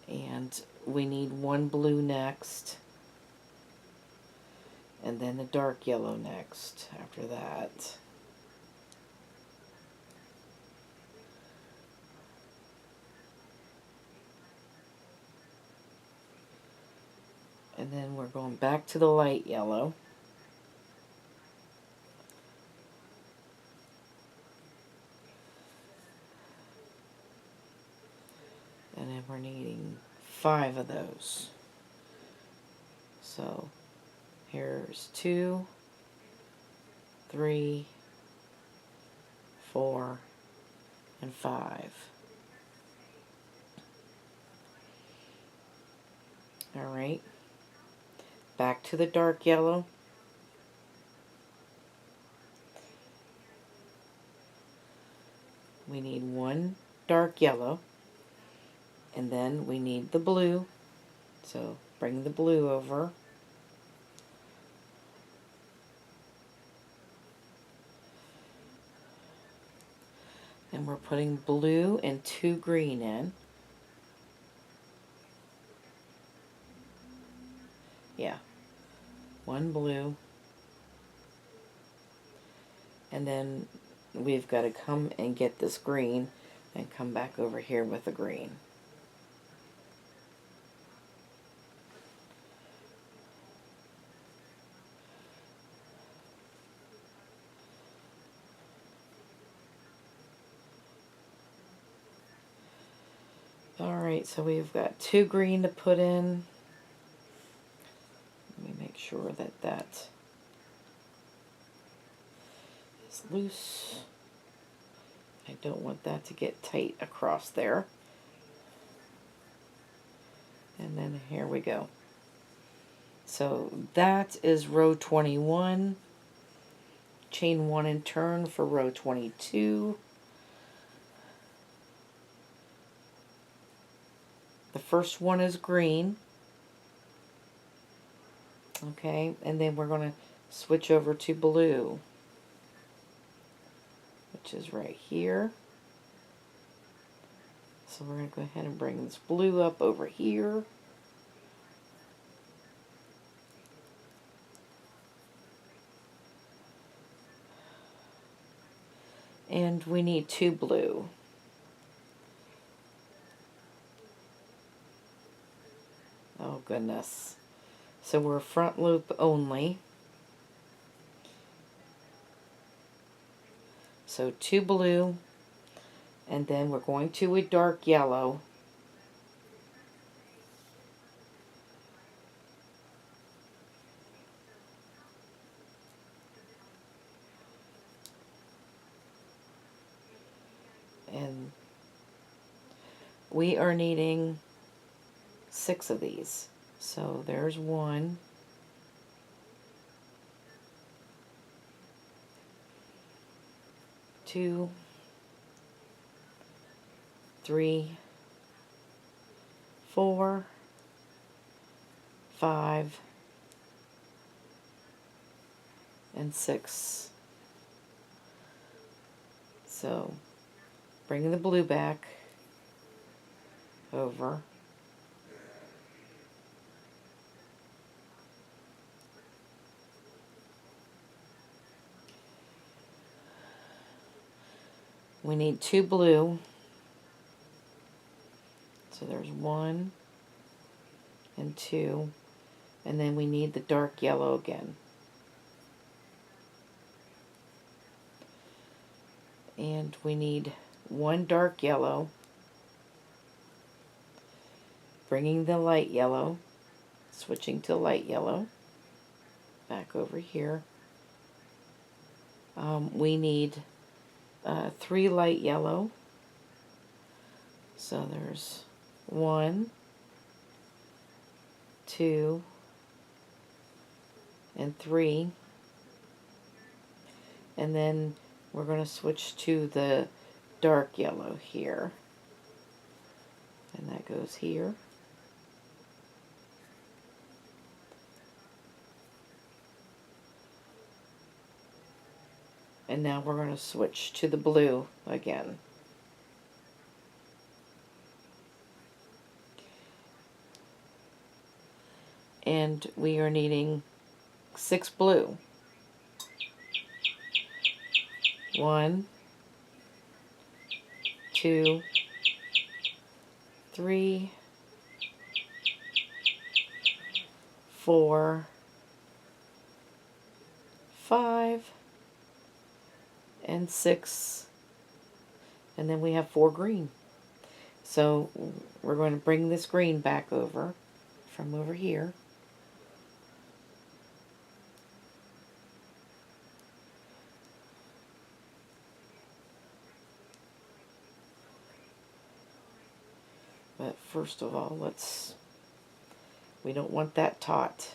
And we need 1 blue next. And then the dark yellow next after that. And then we're going back to the light yellow. And then we're needing 5 of those. So here's 2, 3, 4, and 5. Alright. Back to the dark yellow. We need 1 dark yellow. And then we need the blue. So bring the blue over. And we're putting blue and 2 green in. Yeah. 1 blue. And then we've got to come and get this green and come back over here with the green. Alright, so we've got 2 green to put in. Let me make sure that that is loose. I don't want that to get tight across there. And then here we go. So that is row 21, chain 1 and turn for row 22. The first one is green. Okay, and then we're going to switch over to blue, which is right here. So we're going to go ahead and bring this blue up over here. And we need 2 blue. Oh goodness. So we're front loop only. So 2 blue, and then we're going to a dark yellow. And we are needing 6 of these. So there's 1. 2, 3, 4, 5, and 6. So bring the blue back over. We need 2 blue. So there's 1 and 2. And then we need the dark yellow again. And we need 1 dark yellow. Bringing the light yellow. Switching to light yellow. Back over here. We need 3 light yellow. So there's 1, 2, and 3. And then we're going to switch to the dark yellow here. And that goes here. And now we're going to switch to the blue again. And we are needing 6 blue. 1, 2, 3, 4, 5, and 6, and then we have 4 green. So we're going to bring this green back over from over here. But first of all, we don't want that taut.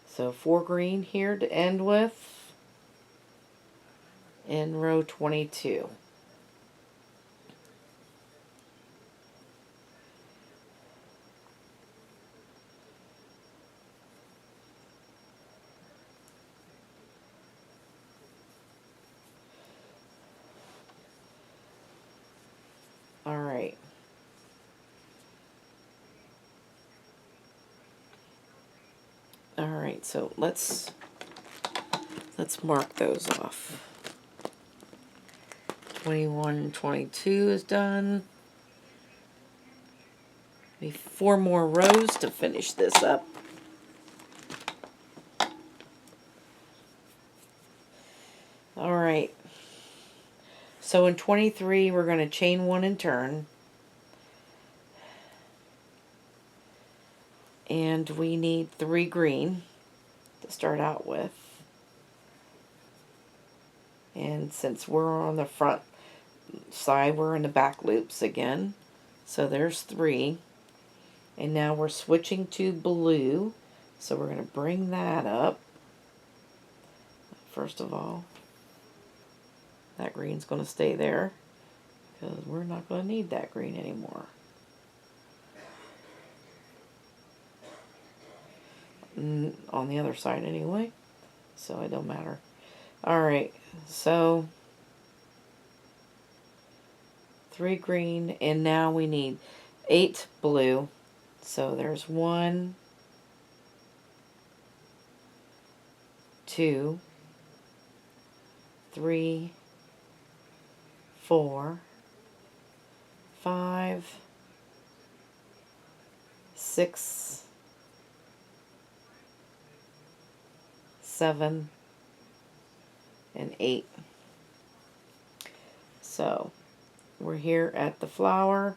So 4 green here to end with in row 22. All right. All right, so let's mark those off. 21 and 22 is done. We have 4 more rows to finish this up. All right. So in 23, we're going to chain 1 and turn. And we need 3 green to start out with. And since we're on the front side, we're in the back loops again. So there's 3. And now we're switching to blue. So we're going to bring that up. First of all, that green's going to stay there because we're not going to need that green anymore. On the other side anyway, so it don't matter. Alright, so 3 green, and now we need 8 blue. So there's 1, 2, 3, 4, 5, 6, 7, and 8. So we're here at the flower.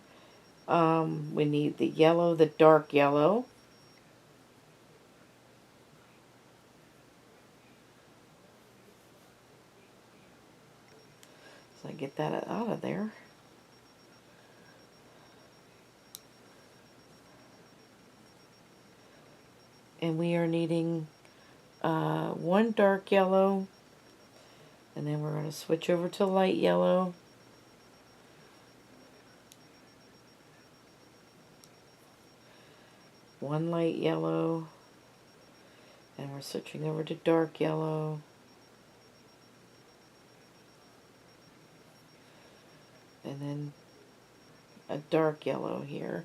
We need the yellow, the dark yellow. So I get that out of there. And we are needing 1 dark yellow, and then we're going to switch over to light yellow. One light yellow, and we're switching over to dark yellow. And then a dark yellow here.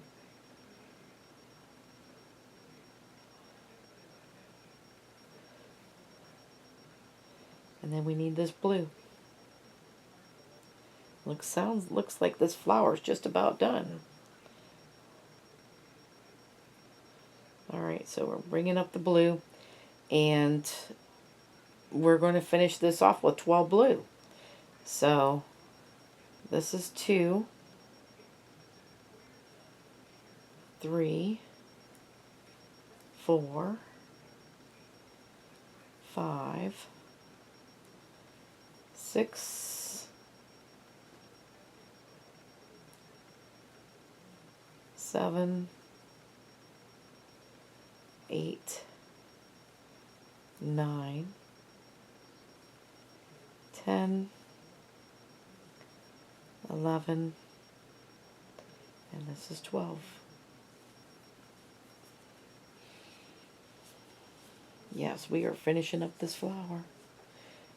And then we need this blue. Looks like this flower's just about done. Alright, so we're bringing up the blue, and we're going to finish this off with 12 blue. So this is 2, 3, 4, 5, 6, 7, 8, 9, 10, 11, and this is 12. Yes, we are finishing up this flower.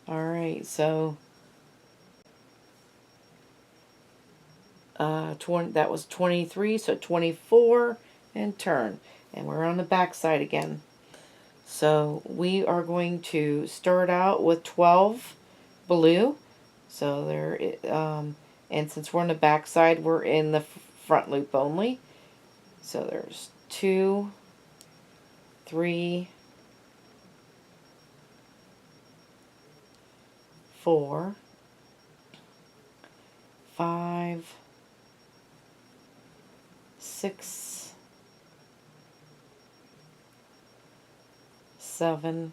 Alright, so that was 23, so 24, and turn. And we're on the back side again. So we are going to start out with 12 blue. So there, and since we're on the back side, we're in the front loop only. So there's 2, 3, 4, 5, 6, 7,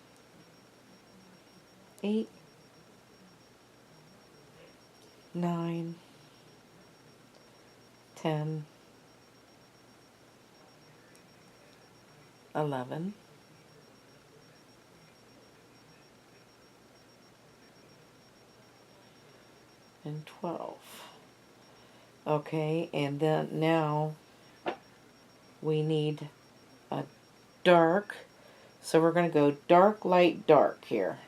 8, 9, 10, 11, 12. Okay, and then now we need a dark. So we're going to go dark, light, dark here.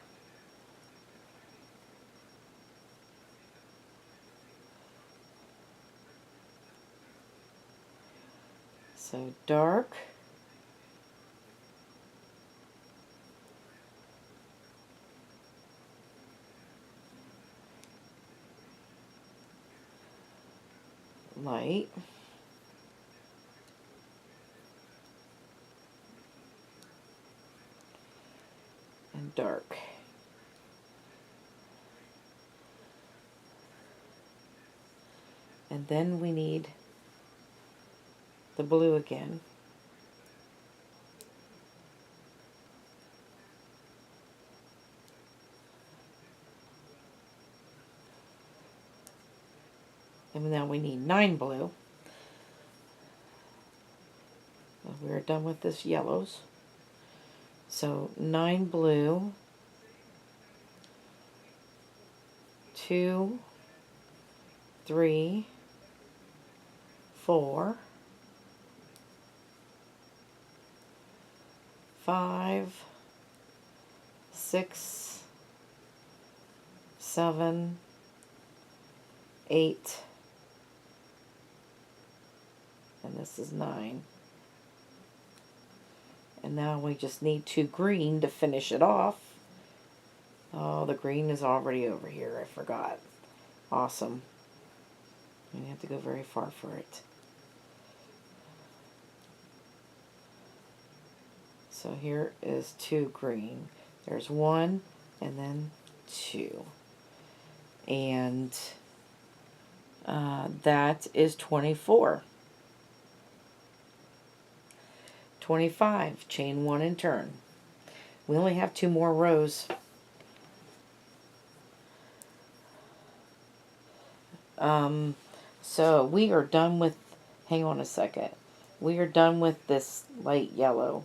So dark, light, and dark. And then we need the blue again. And now we need 9 blue. we're done with this yellows. So 9 blue, 2, 3, 4, 5, 6, 7, 8, and this is 9. And now we just need 2 green to finish it off. Oh, the green is already over here. I forgot. Awesome. You don't have to go very far for it. So here is 2 green. There's 1 and then 2. And that is 24. 25. Chain 1 and turn. We only have 2 more rows. So we are done with, hang on a second. We are done with this light yellow,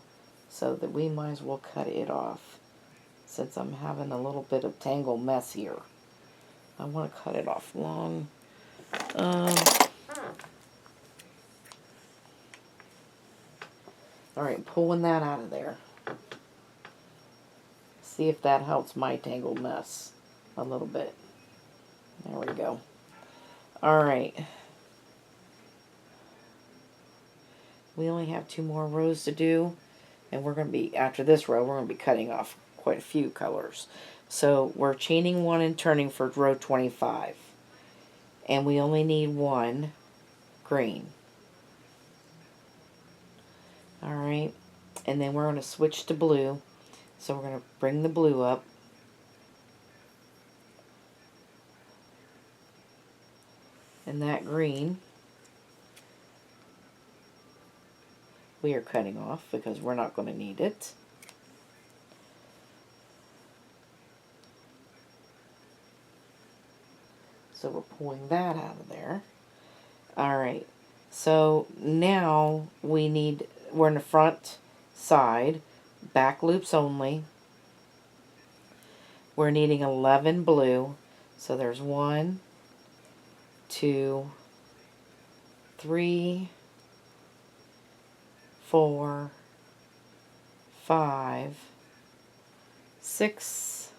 so that we might as well cut it off, since I'm having a little bit of tangle mess here. I want to cut it off long. Alright, pulling that out of there. See if that helps my tangled mess a little bit. There we go. Alright. We only have 2 more rows to do, and we're going to be, after this row, we're going to be cutting off quite a few colors. So we're chaining 1 and turning for row 25. And we only need 1 green. Alright, and then we're going to switch to blue. So we're going to bring the blue up. And that green we are cutting off because we're not going to need it. So we're pulling that out of there. Alright, so now we need, we're in the front side, back loops only. We're needing 11 blue. So there's 1, 2, 3, 4, 5, 6,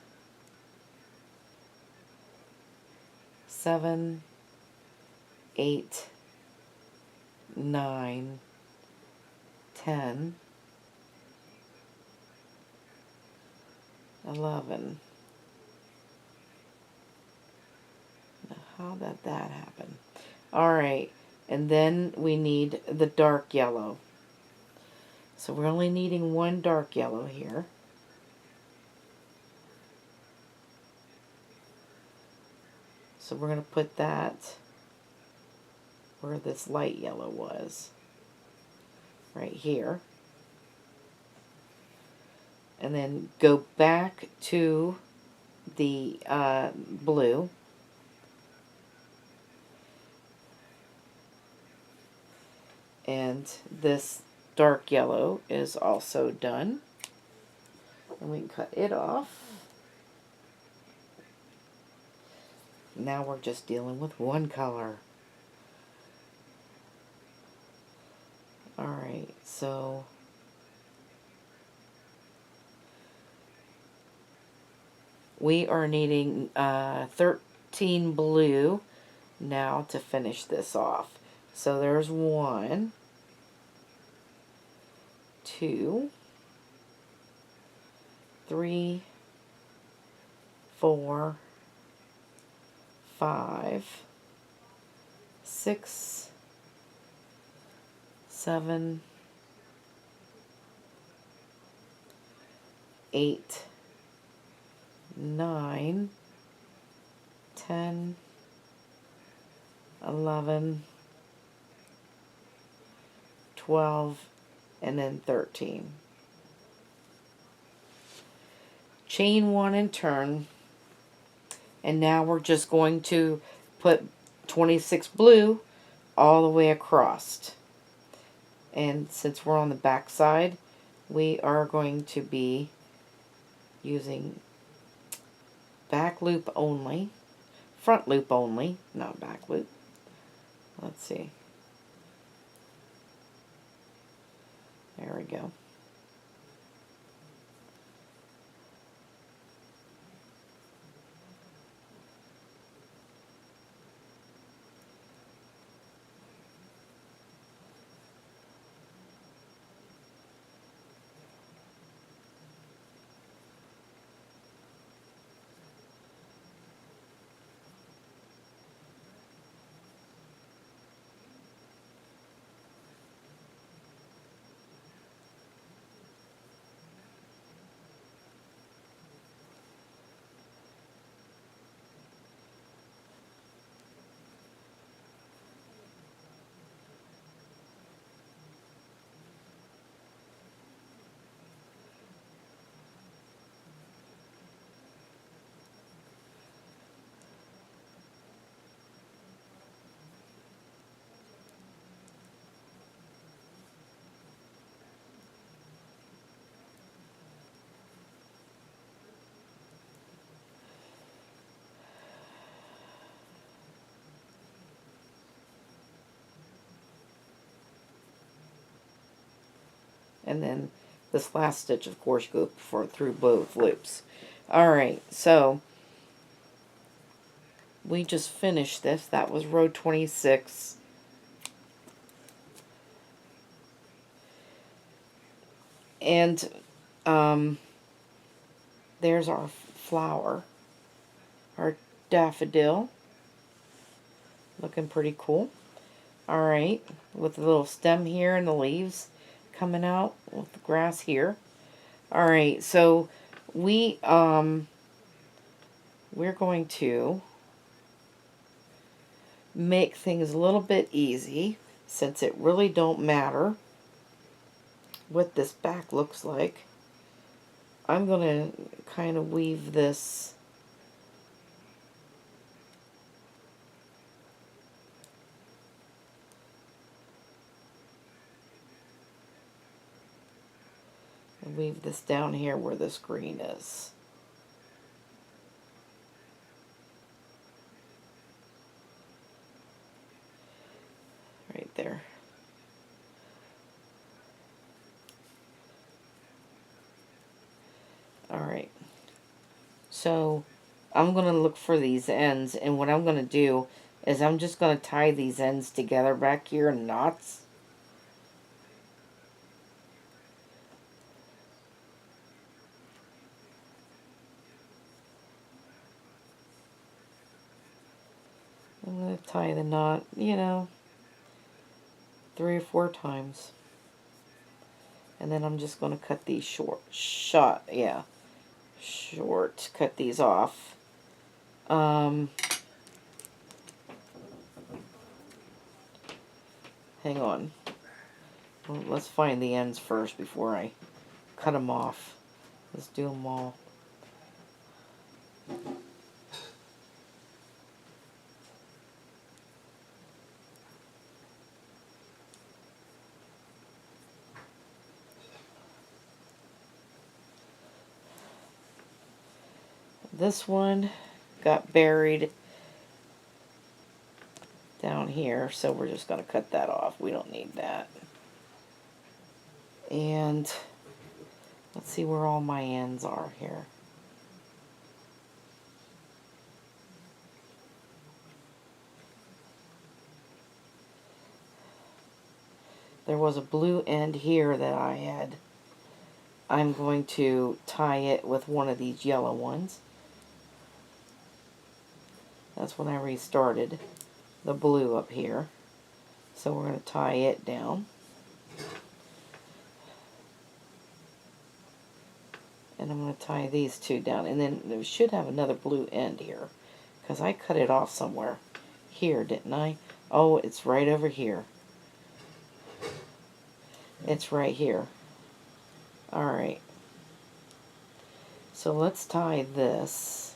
7, 8, 9, 10, 11. Now, how did that happen? Alright, and then we need the dark yellow. So we're only needing 1 dark yellow here. So we're going to put that where this light yellow was. Right here. And then go back to the blue. And this dark yellow is also done. And we can cut it off. Now we're just dealing with 1 color. Alright, so we are needing 13 blue now to finish this off. So there's 1, 2, 3, 4, 5, 6, 7, 8, 9, 10, 11, 12, and then 13. Chain 1 and turn. And now we're just going to put 26 blue all the way across. And since we're on the back side, we are going to be using back loop only, front loop only, not back loop. Let's see. There we go. And then this last stitch, of course, goes through both loops. Alright, so we just finished this. That was row 26. And there's our flower, our daffodil. Looking pretty cool. Alright, with the little stem here and the leaves coming out with the grass here. Alright, so we're going to make things a little bit easy, since it really don't matter what this back looks like. I'm going to kind of weave this down here where this green is. Right there. Alright. So I'm going to look for these ends, and what I'm going to do is I'm just going to tie these ends together back here in knots. I'm going to tie the knot, you know, 3 or 4 times. And then I'm just going to cut these short, cut these off. Hang on. Well, let's find the ends first before I cut them off. Let's do them all. This one got buried down here, so we're just going to cut that off. We don't need that. And let's see where all my ends are here. There was a blue end here that I had. I'm going to tie it with one of these yellow ones. That's when I restarted the blue up here. So we're going to tie it down. And I'm going to tie these two down. And then we should have another blue end here, because I cut it off somewhere. Here, didn't I? Oh, it's right over here. It's right here. Alright. So let's tie this.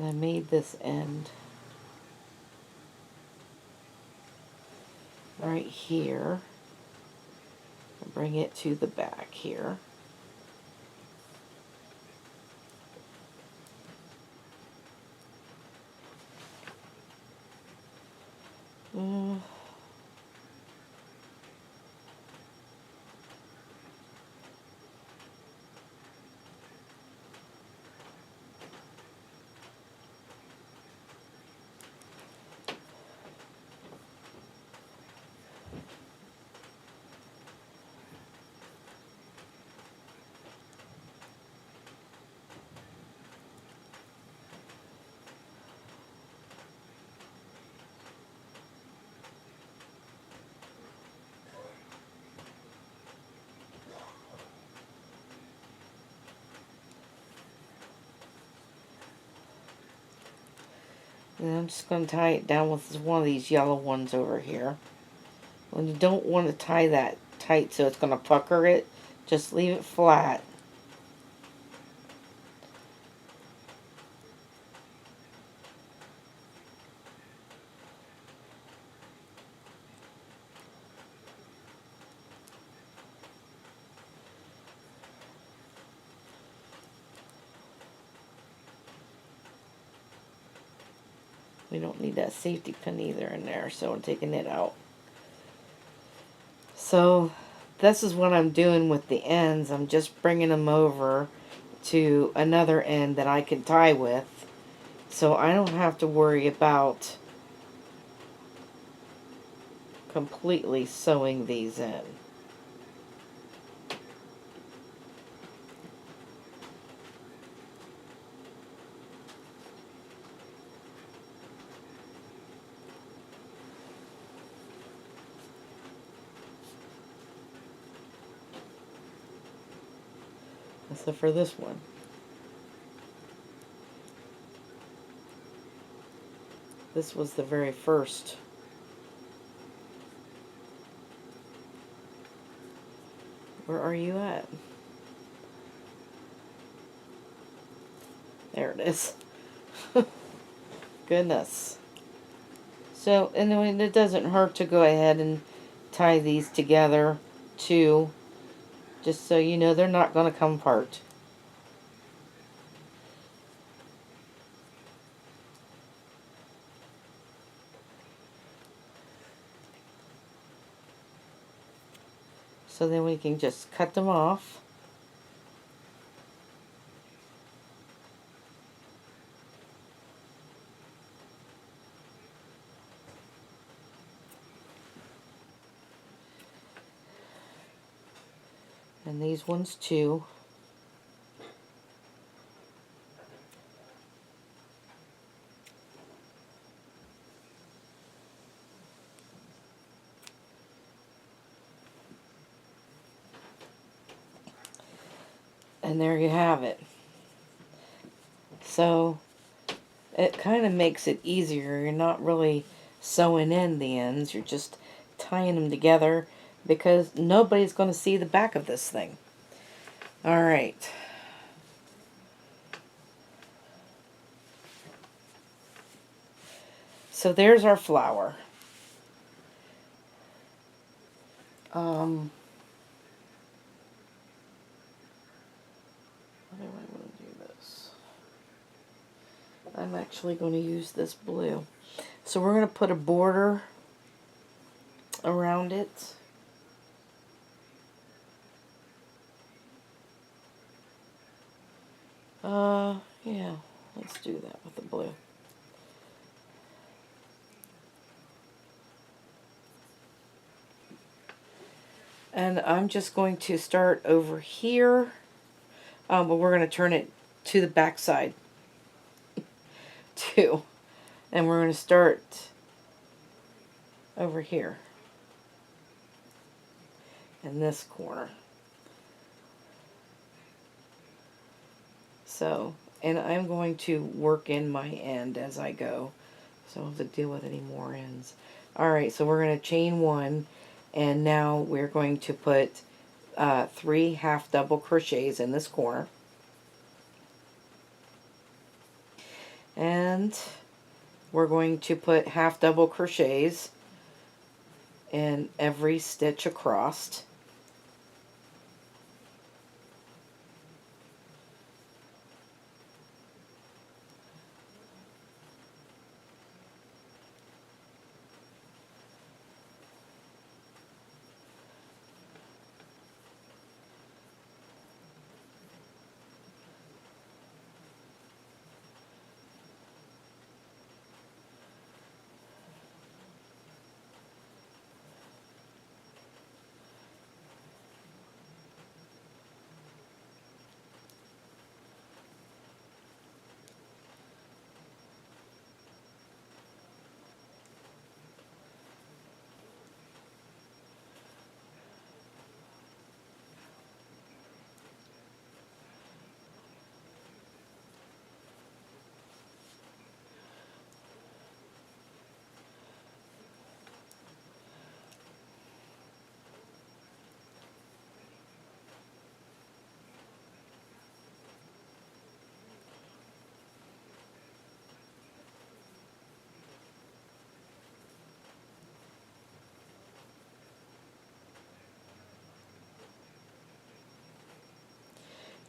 And I made this end right here. Bring it to the back here. Mm. And I'm just going to tie it down with one of these yellow ones over here. When you don't want to tie that tight so it's going to pucker it, just leave it flat. We don't need that safety pin either in there, so I'm taking it out. So this is what I'm doing with the ends. I'm just bringing them over to another end that I can tie with, so I don't have to worry about completely sewing these in. So for this one, this was the very first. Where are you at? There it is. Goodness. So, and then it doesn't hurt to go ahead and tie these together too, just so you know they're not going to come apart. So then we can just cut them off. And these ones too. And there you have it. So it kind of makes it easier. You're not really sewing in the ends. You're just tying them together because nobody's going to see the back of this thing. All right. So there's our flower. How do I want to do this? I'm actually going to use this blue. So we're going to put a border around it. Yeah, let's do that with the blue. And I'm just going to start over here, but we're going to turn it to the back side too. And we're going to start over here in this corner. So, and I'm going to work in my end as I go, so I don't have to deal with any more ends. Alright, so we're going to chain one, and now we're going to put 3 half double crochets in this corner. And we're going to put half double crochets in every stitch across.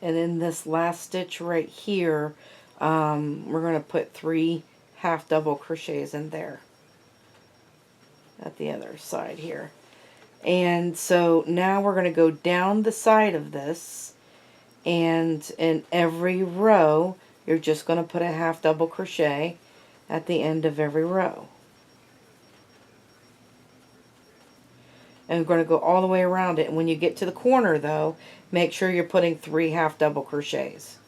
And in this last stitch right here, we're going to put 3 half double crochets in there at the other side here. And so now we're going to go down the side of this, and in every row you're just going to put a half double crochet at the end of every row. And we're going to go all the way around it. And when you get to the corner though, make sure you're putting 3 half double crochets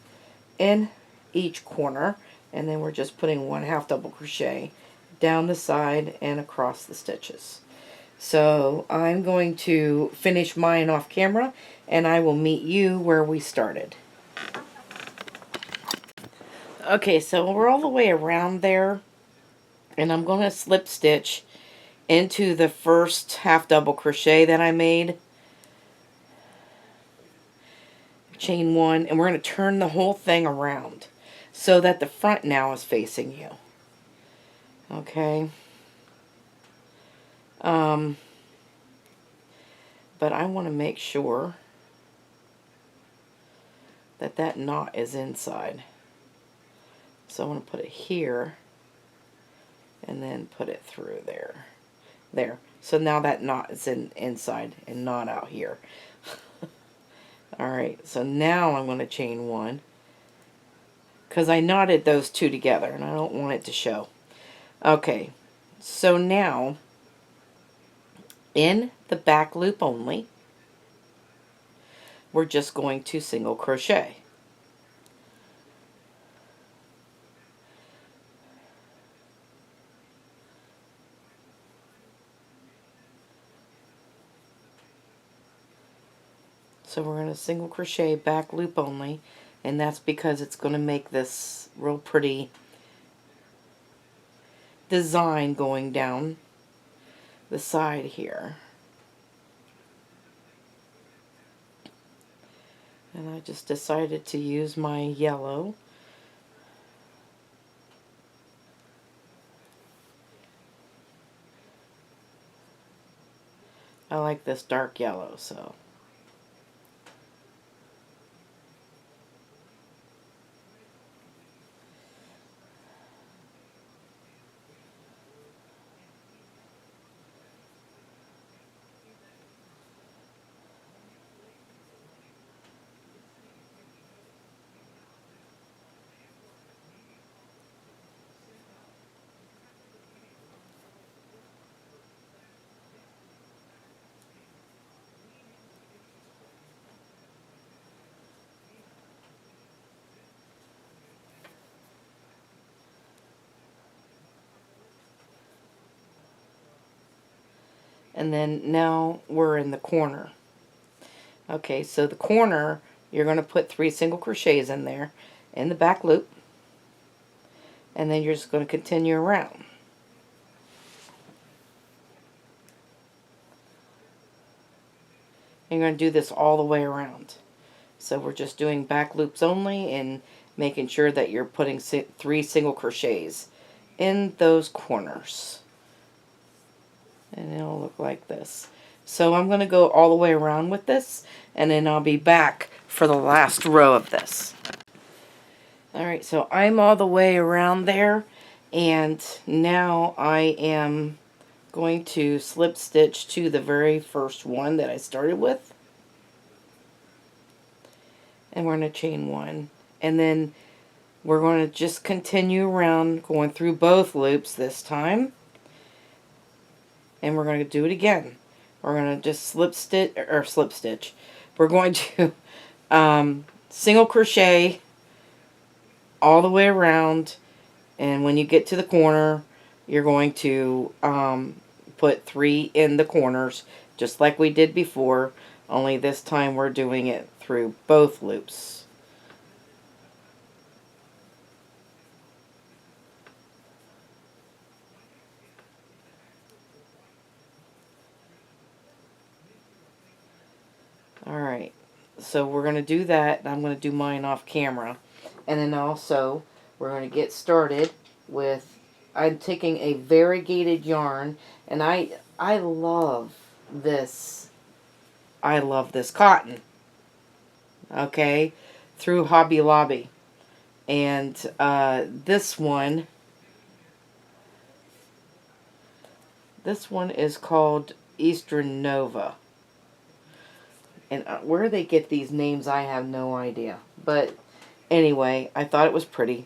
in each corner, and then we're just putting 1 half double crochet down the side and across the stitches. So I'm going to finish mine off camera, and I will meet you where we started. Okay, so we're all the way around there, and I'm going to slip stitch into the first half double crochet that I made. Chain 1, and we're going to turn the whole thing around so that the front now is facing you. Okay. But I want to make sure that that knot is inside. So I want to put it here and then put it through there. There. So now that knot is inside and not out here. Alright, so now I'm going to chain 1 because I knotted those two together and I don't want it to show. Okay, so now in the back loop only, we're just going to single crochet. So we're going to single crochet back loop only, and that's because it's going to make this real pretty design going down the side here. And I just decided to use my yellow. I like this dark yellow, so. And then now we're in the corner. Okay, so the corner, you're going to put 3 single crochets in there in the back loop, and then you're just going to continue around. And you're going to do this all the way around. So we're just doing back loops only, and making sure that you're putting 3 single crochets in those corners. And it'll look like this. So I'm going to go all the way around with this, and then I'll be back for the last row of this. Alright, so I'm all the way around there, and now I am going to slip stitch to the very first one that I started with. And we're going to chain 1. And then we're going to just continue around, going through both loops this time. And we're going to do it again. We're going to just slip stitch. We're going to single crochet all the way around, and when you get to the corner, you're going to put 3 in the corners, just like we did before, only this time we're doing it through both loops. Alright, so we're going to do that, and I'm going to do mine off camera. And then also, we're going to get started with, I'm taking a variegated yarn, and I love this. I love this cotton. Okay, through Hobby Lobby. And this one is called Eastern Nova. And where they get these names, I have no idea. But anyway, I thought it was pretty.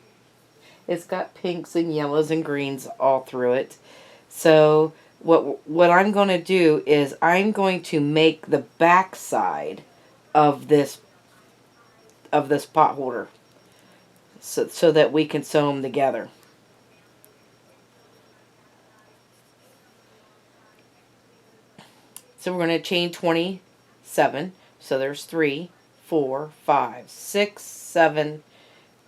It's got pinks and yellows and greens all through it. So what I'm going to do is I'm going to make the back side of this pot holder, so that we can sew them together. So we're going to chain 27. So there's 3, 4, 5, 6, 7,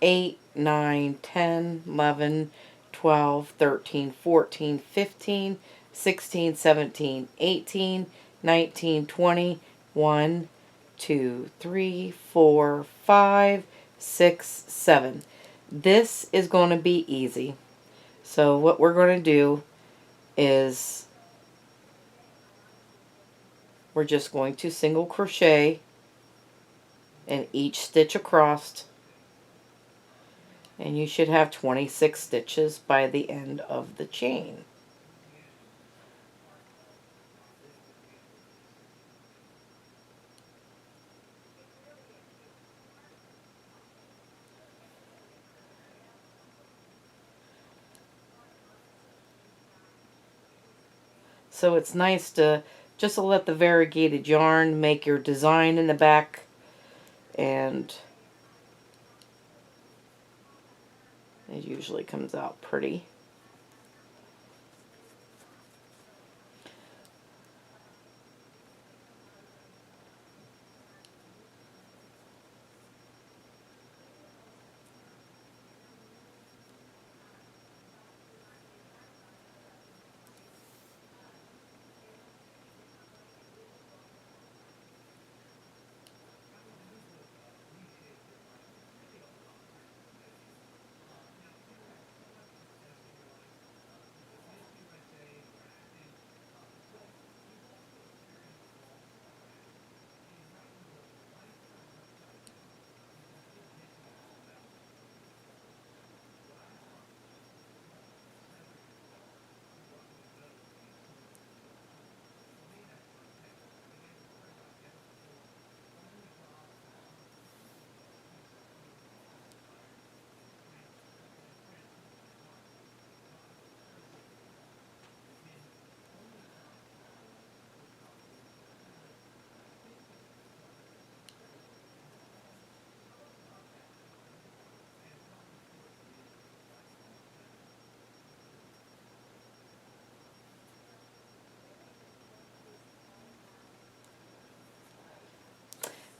8, 9, 10, 11, 12, 13, 14, 15, 16, 17, 18, 19, 20, 1, 2, 3, 4, 5, 6, 7. This is going to be easy. So what we're going to do is we're just going to single crochet in each stitch across, and you should have 26 stitches by the end of the chain. So it's nice to just let the variegated yarn make your design in the back, and it usually comes out pretty.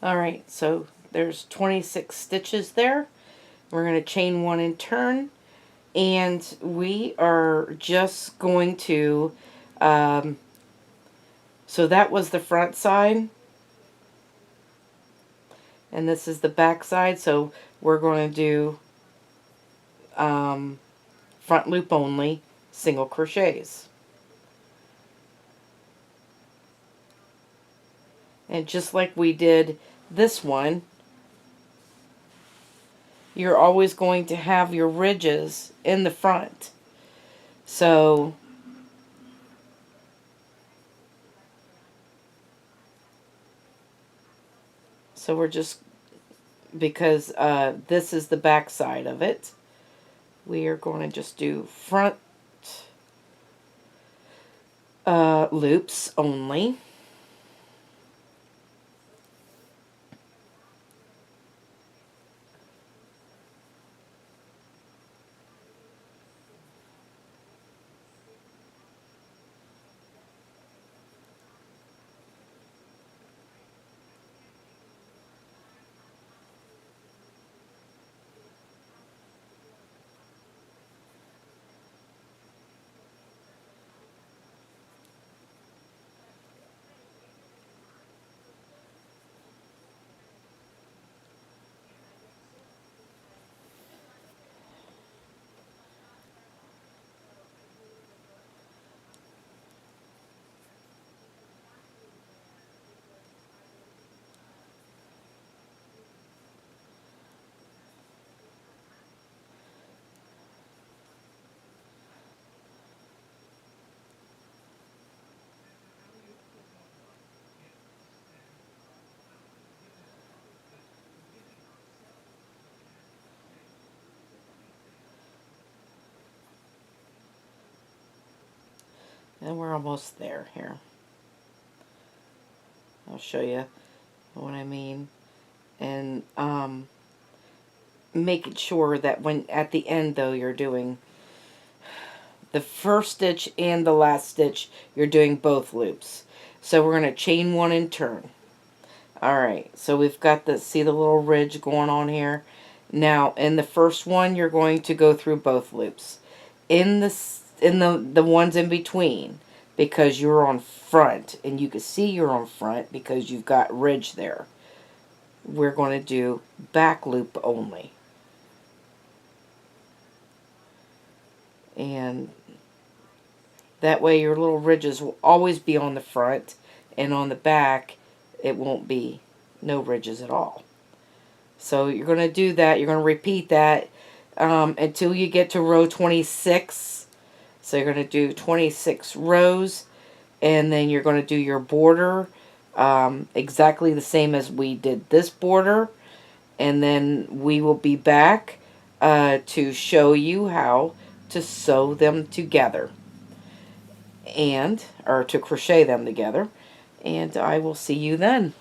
Alright, so there's 26 stitches there. We're going to chain 1 and turn, and we are just going to, so that was the front side, And this is the back side, so we're going to do front loop only, single crochets. And just like we did this one, you're always going to have your ridges in the front. So we're just, because this is the back side of it, we are going to just do front loops only. And we're almost there here. I'll show you what I mean. And making sure that when at the end though you're doing the first stitch and the last stitch, you're doing both loops. So we're going to chain one and turn. Alright, so we've got the, see the little ridge going on here? Now, in the first one, you're going to go through both loops. In the ones in between, because you're on front, and you can see you're on front because you've got ridge there, we're going to do back loop only. And that way your little ridges will always be on the front, and on the back it won't be no ridges at all. So you're going to do that. You're going to repeat that until you get to row 26. So you're going to do 26 rows, and then you're going to do your border exactly the same as we did this border. And then we will be back to show you how to sew them together, or to crochet them together. And I will see you then.